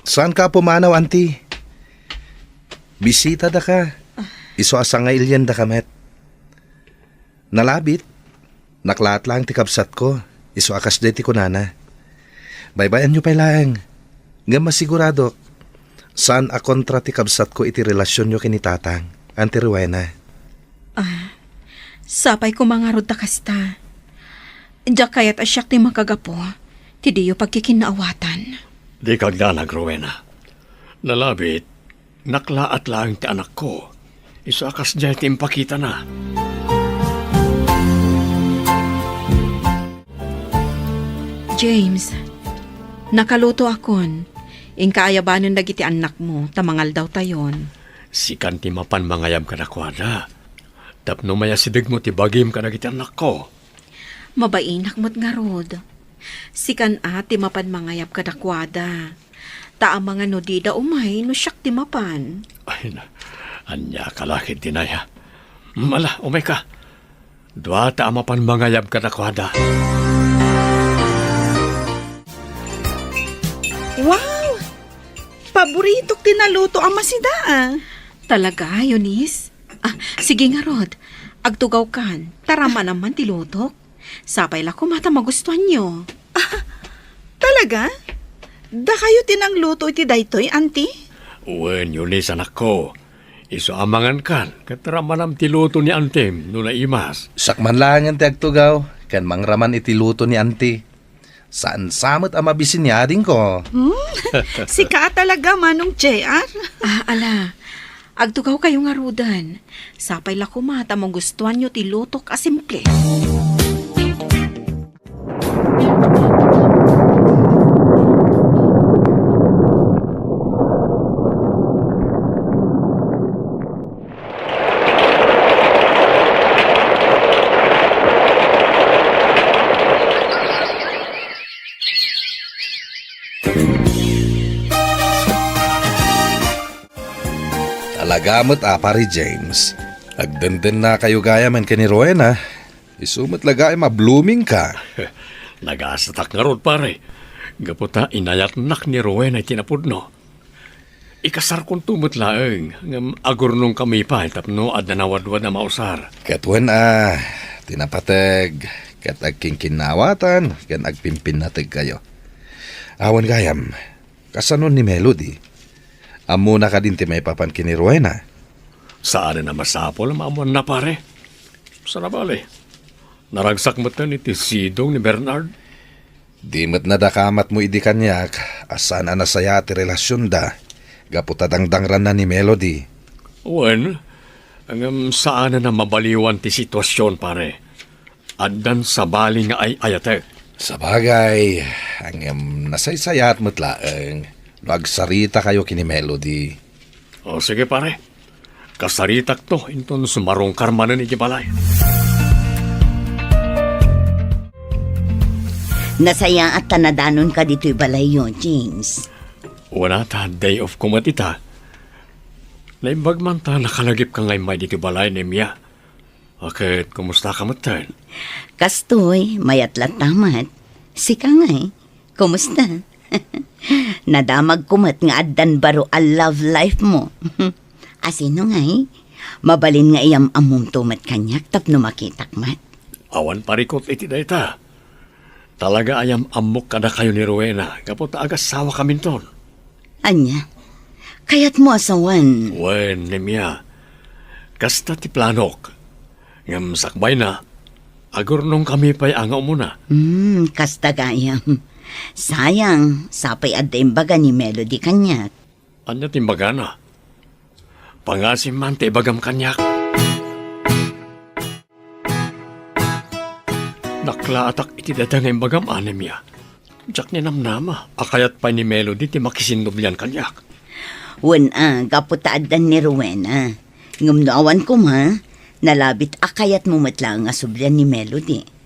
S9: Saan ka pumanaw, auntie? Bisita da ka. Iso asa nga ilyan da kamet. Nalabit. Naklaat lang ti kabsat ko. Iso akas de ti kunana. Baybayan nyo pa lang. Nga masigurado. Saan a kontra ti kabsat ko iti relasyon nyo kinitatang. Auntie Rowena.
S10: Sapay ko mga rod kasta. Diyak kayat asyak ti makagapo. Ti diyo pagkikinaawatan.
S3: Di kagdanag, Rowena. Nalabit, naklaat lang ti anak ko. Iso akas dyan ti impakita na.
S10: James, nakaluto akon. Ingkaayabanon dagiti anak mo, tamangal daw tayon.
S3: Si kanti mapan mangayam ka na kwada. Tapno maya sidig mo ti bagim ka na giti anak ko.
S10: Mabainak mo't nga rod. Sikan ati mapan mangayap kadakwada. Taang mga nodida umay no siyak ti mapan.
S3: Ay na, anya kalakit dinaya. Mala, umay ka. Dwa ta mapan mangayam ka na kwada.
S10: Wow! Paborito tinaluto ang masida Talaga, Eunice? Sige nga rod. Agtugaw kan. Tarama naman tilutok. Sapay la kumata magustuhan nyo. Talaga? Da kayo tinang luto iti daytoy, auntie?
S3: Wen, Eunice anak ko. Iso amangan kan. Kataramanam ti luto ni Antem no na imas.
S9: Sakman lang ang tiagtugaw. Kan mangraman iti luto ni auntie. Saan samot ang mabisin niya din ko?
S10: Sika talaga, Manong JR. Ala. Agtugaw kayo nga rudan. Sapay la kumata magustuhan nyo ti lutok a simple.
S9: Talagamot pari James. Agdenden na kayo gaya man ka ni Rowena. Isumot laga ay ma-blooming ka.
S3: Nagasatak nga rod pare. Gaputa inayat nak ni Rowena ay tinapudno. Ikasar kong tumot laeng. Ngam agurnong kami pa tapno ad nawadwad na mausar.
S9: Katwan tinapateg. Kat agkingkinawatan. Kan agpimpin natig kayo. Awan gayam. Kasanon ni Melody. Amo na ka din ti may papan kini Rowena.
S3: Saan na masapol maamuan na pare? Sarabali. Naragsak mo ito ni Sidong ni Bernard.
S9: Di mo't nadakamat mo idi kanyak. Asan nasaya ti relasyon da. Gaputadangdangran na ni Melody.
S3: Wen, ang saan na mabaliwan ti sitwasyon pare. Addan sa bali nga ay ayatek.
S9: Sabagay, ang nasaysayat mo't laeng. Nagsarita kayo kini Melody.
S3: O sige pare, kasaritak to inton sumarong karmanan iti balay.
S5: Nasaya at tanadanon ka dito'y balay yun, James.
S3: Wala ta, day of kumatita. Naimbag man ta nakalagip ka ngay may dito balay ni Mia. Bakit, kumusta ka matan?
S5: Kastoy, mayat latamat. Sika ngay, kumusta? Nadamag kumat nga addan baro a love life mo. Asino ngay, mabalin nga iyam among tumat kanyak tapno makitak mat.
S3: Awan parikot iti dayta. Talaga ayam amok kada kayo ni Rowena. Kapot agas sawa kaminton.
S5: Anya, kayat mo asawan.
S3: Wen, Nemia. Kasta ti planok. Ngam sakbay na. Agurnong kami pa'y angaw muna.
S5: Kasta gayam. Sayang, sapay adda imbaga ni Melody kanyak.
S3: Anya timbaga na. Pangasim man te bagam kanyak. Naklaatak iti datang imbagam anemya. Diyak ni namnama. Akayat pa ni Melody ti makisindoblian kanyak.
S5: Wen gaputa addan ni Rowena. Ngumnaawan ko ma, nalabit akayat mo matlang nga sublian ni Melody.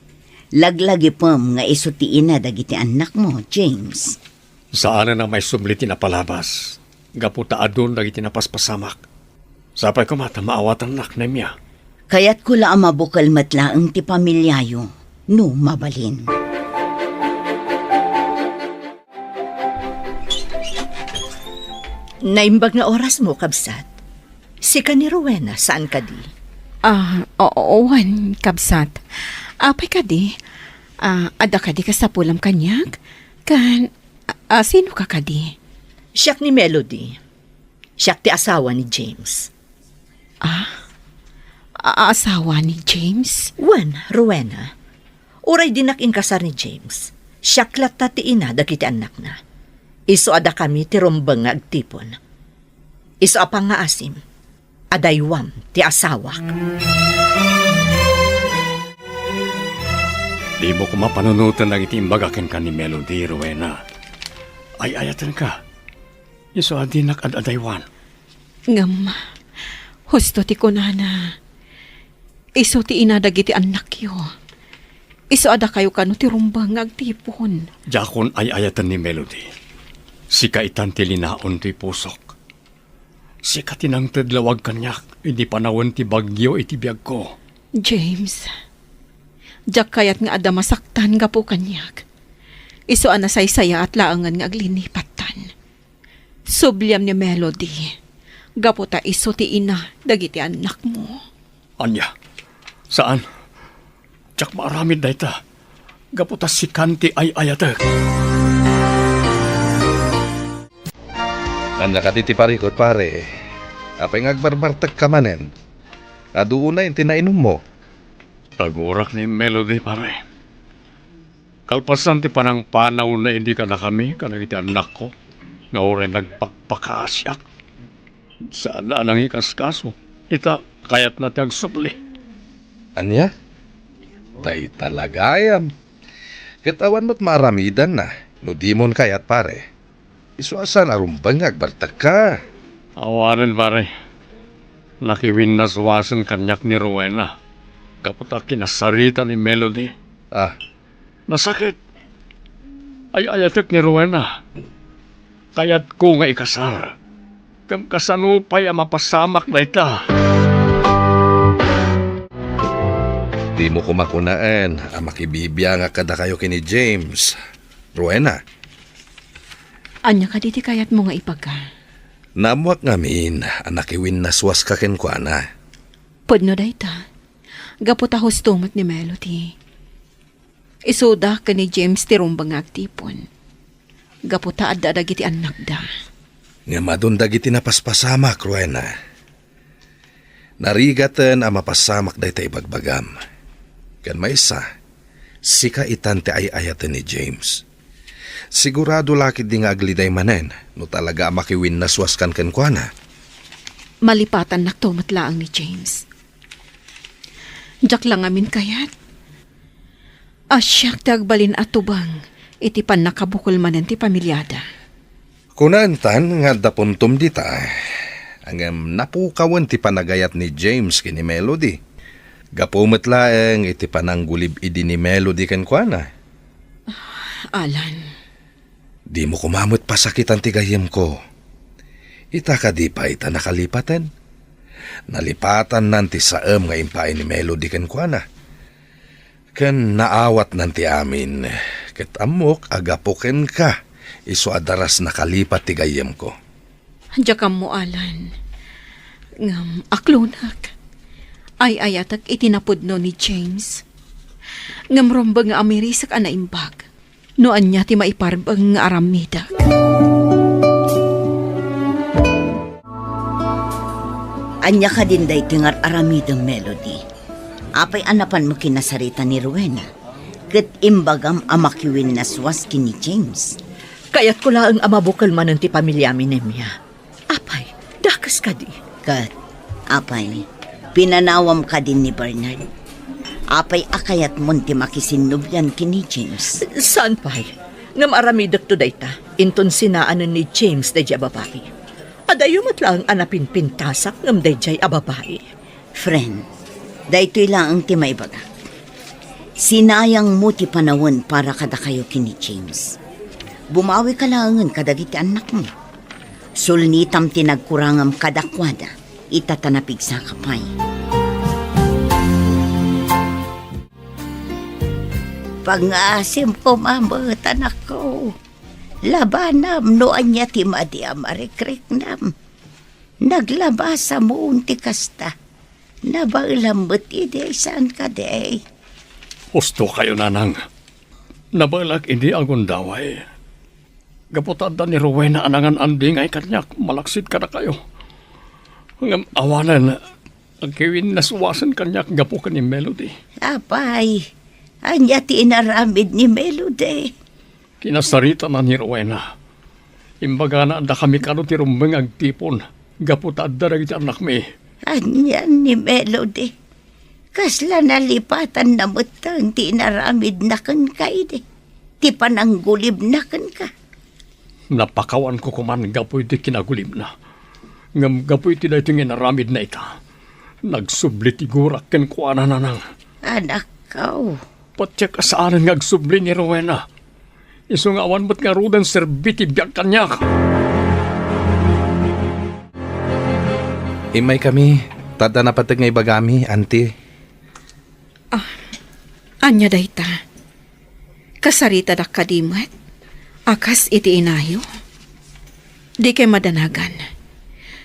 S5: Laglagi pam nga isutiin na dagiti anak mo, James.
S3: Saan na may subliti na palabas? Gaputa adun dagiti na paspasamak. Sapay ko mata maawatan nak na miya.
S5: Kaya't kula ang mabukal matlaang ti pamilyayo, no mabalin.
S11: Naimbag na oras mo, kabsat. Si ka ni Rowena, saan ka di?
S10: Owan, kabsat. Apay ka di. Ada ka di ka sa pulam kanyak? Sino ka di?
S11: Siyak ni Melody. Siyak ti asawa ni James.
S10: Asawa ni James?
S11: Wan, Rowena. Uray dinak inkasar ni James. Siyak latta ti ina dagiti anak na. Iso ada kami ti rumbang nga agtipon. Iso apang nga asim. Adaywam ti asawak.
S3: Di mo ko mapanunutan ng itiimbagakin ka ni Melody, Rowena. Ay ayatan ka. Iso adinak ad adaywan.
S10: Ngam, husto ti kunana. Iso ti inadagiti anak yo. Iso ada kayo kano ti rumbang agtipon.
S3: Jakon ay ayatan ni Melody. Sika itan ti linaon ti pusok. Sika tinang tedlawag kanyak. Hindi panawon ti bagyo iti biyag ko.
S10: James, jak kayat nga ada masaktan ga po kanyak. Iso anasaysaya at laangan nga aglinipatan. Subliam ni Melody. Gaputa iso ti ina dagiti anak mo.
S3: Anya, saan? Jak maaramid na ita. Gaputa si Kanti ay ayatek.
S9: Anya ka ti parikot pare. Apay ngagbarbartag ka manen. Aduuna yung tinainom mo.
S3: Tagurak ni Melody, pare. Kalpasan ti panang panaw na hindi ka na kami, kanang iti anak ko. Nga oray nagpakpakasyak. Saan na nang ikaskaso? Ita, kayat na tiyang supli.
S9: Anya? Tay talagayam. Katawan mo't maramidan na. No di mon kayat pare. Isuasan arumbang agbartag ka.
S3: Awarin, pare. Nakiwinaswasan kanyak ni Rowena. Kaputa kinasarita ni Melody. Nasakit. Ay ayatek ni Rowena. Kayat ko nga ikasar. Kam kasanupay ang mapasamak na ita.
S9: Di mo kumakunaan. Ang makibibya nga kada kayo kini James. Rowena.
S10: Anya ka diti kayat mo nga ipagka.
S9: Namuak ngamin. Anak iwin naswas ka kenkwana.
S10: Pudno dayta. Gaputa hustumot ni Melody. Isuda ka ni James ti rumbang agtipon. Gaputa adda dagiti anak da.
S9: Nga madundag iti napaspasamak, Rowena. Narigatan ang mapasamak dahi tayo bagbagam. Kan may isa, sika itante ay ayatan ni James. Sigurado lakid di nga agliday manen, no talaga makiwin na swaskan kenkwana.
S10: Malipatan naktumatlaang ni James. Jak lang amin kayat. Asyak tagbalin atubang, iti pan nakabukol manen ti pamilyada.
S9: Kunantan nga dapuntom dita, ang napukawan ti panagayat ni James kini Melody. Gapumet laeng iti pananggulib idi ni Melody kenkwana.
S10: Alan.
S9: Di mo kumamot pasakitan ti gayem ko. Ita ka di pa ita nakalipatan. Nalipatan nanti saem nga impain ni Melody kenkwana. Ken naawat nanti amin. Ket amok agapuken ka. Iso adaras nakalipat ti gayem ko.
S10: Jakam mo, Alan. Ngam, aklunak. Ay ayatak itinapudno ni James. Ngam rombang nga amirisak anaimbag. Noan niya ti maiparbang nga aramida.
S5: Anya ka din day tingar aramidang Melody. Apay anapan mo kinasarita ni Rowena. Ket imbagam amakiwin naswas kini James.
S11: Kayat ko laang amabukal man ang ti pamilyami nemya. Apay, dakas ka di.
S5: Kat, apay, pinanawam ka din ni Bernard. Apay akayat mon ti makisinubyan kini James.
S11: Saan pay? Ngam aramidak to dayta. Inton sinaanan ni James dayjay babae. Adayo matlang anapin pintasak ngam dayjay a babae.
S5: Friend, daytoy lang ang ti maibaga. Sinayang mo ti panawon para kada kayo kini James. Bumawi ka langan kadagiti anak mo. Sulnitam tinagkurangam kadakwada, itatanapig sa kapay. Pangasim ko mamot anak ko. Labanam no anya ti madi amarikrik nam. Naglabasa mo unti kasta. Nabailambot ide saan ka de.
S3: Husto kayo, nanang. Nabalag hindi agon daway. Gaputanda ni Rowena anangan anding ay kanyak, malaksit ka na kayo. Ngam awanan, ang kiwin nasuwasan kanyak, gapo ka ni Melody.
S5: Apay, anya ti inaramid ni Melody.
S3: Kinasarita na ni Rowena. Imbaga na anda kami kano ti rumbeng agtipon, gaputanda na iti anak mi.
S5: Anyan ni Melody. Kasla nalipatan na mutang ti inaramid na kan ka ide. Ti pananggulib na kan ka.
S3: Napakawan ko kuman gapoy ti kinagulib na. Ngam gapoy ti na iting inaramid na ita. Nagsubli ti gurak ken kuana nanang.
S5: Anak kao.
S3: Patsyak asaanan ngagsubli ni Rowena. Iso nga awan ba't nga rudan serbiti biyak kanyak.
S9: Imay kami, tada na patag nga ibagami, auntie.
S10: Anya dayta. Kasarita da kadimat. Akas iti inayo. Di kay madanagan.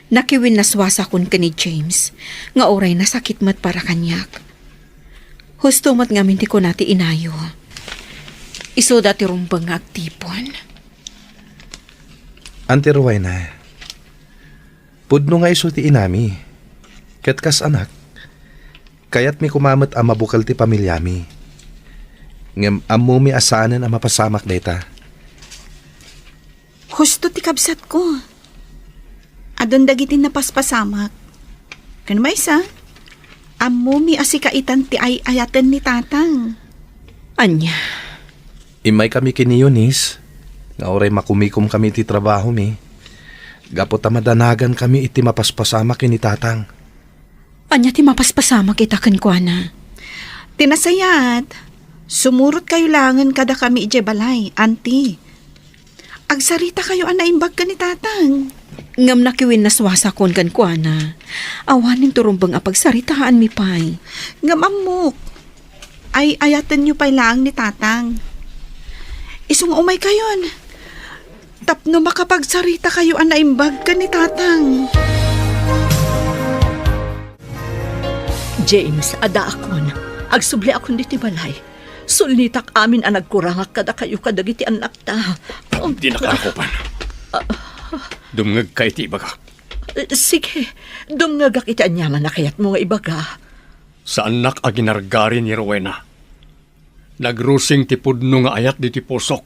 S10: Nakiwin naswasa kun ka ni James. Nga oray nasakit mat para kanyak. Husto mat nga minti ko nati inayo. Iso dati rumbang nga agtipon.
S9: Auntie Rowena, pudno nga iso ti inami. Ket kas anak, kayat mi kumamat ang mabukal ti pamilyami. Ngem ammo mi asanan ang mapasamak dayta.
S10: Husto ti kabsat ko. Adon dagitin na paspasamak. Kano may isa? Amo mi asikaitan ti ay ayaten ni tatang. Anya.
S9: Imay kami kini Eunice, nga oray makumikom kami ti trabaho mi. Gapot madanagan kami iti mapaspasama kini tatang.
S10: Anya ti mapaspasama kita kenkwana. Tinasayat, sumurot kayo langan kada kami ije balay, auntie. Agsarita kayo anaimbag ka ni tatang. Ngam nakiwin naswasa kon kenkwana. Awanin turumbang apagsaritaan mi pay. Ngam amok. Ay ayatan nyo pay lang ni tatang. Isung umay kayon. Tapno makapagsarita kayo anaimbag ka ni tatang.
S11: James, ada akon. Agsubli akon diti balay. Sulnitak amin ang nagkurangak kada kayo kadagiti anak ta.
S3: Di nakakupan. Dumngag ka iti ibaga.
S11: Sige, dumngagak iti anyaman na kayat mo nga ibaga.
S3: Sa anak a ginargari ni Rowena. Nagrusing ti pudno nga ayat diti pusok.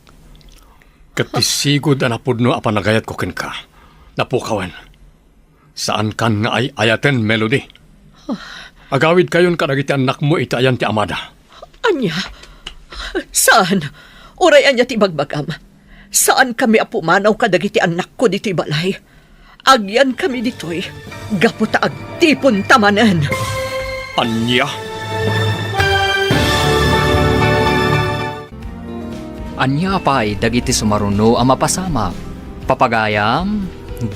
S3: Katisigod na pudno a panagayat ko ken ka. Napukawan. Saan kan nga ay ayaten, Melody? Agawid kayon kadagiti anak mo itayan ti amada.
S11: Anya? Saan? Uray anya ti bagbagam. Saan kami apumanaw kadagiti anak ko dito balay? Agyan kami ditoy. Gaputa agtipon tamanan.
S3: Anya?
S8: Anya pa'y dagiti sumaruno ang mapasama. Papagayam,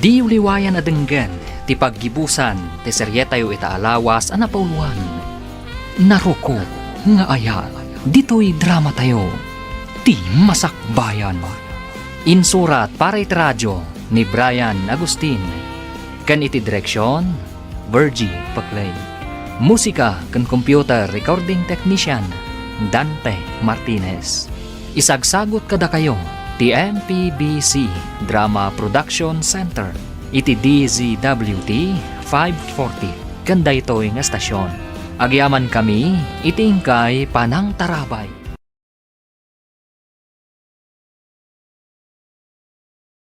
S8: di uliwayan na denggan, ti paggibusan, ti seryetayo itaalawas ang napauluan. Naruko, nga aya, dito'y drama tayo, ti masakbayan. Insurat para iti radyo ni Brian Agustin. Kan iti direksyon, Virgie Paclay. Musika kan computer recording technician, Dante Martinez. Isagsagot kada kayo, ti MPBC Drama Production Center, iti DZWT 540, kanda ito'y nga stasyon. Agyaman kami, itingkay Panang Tarabay.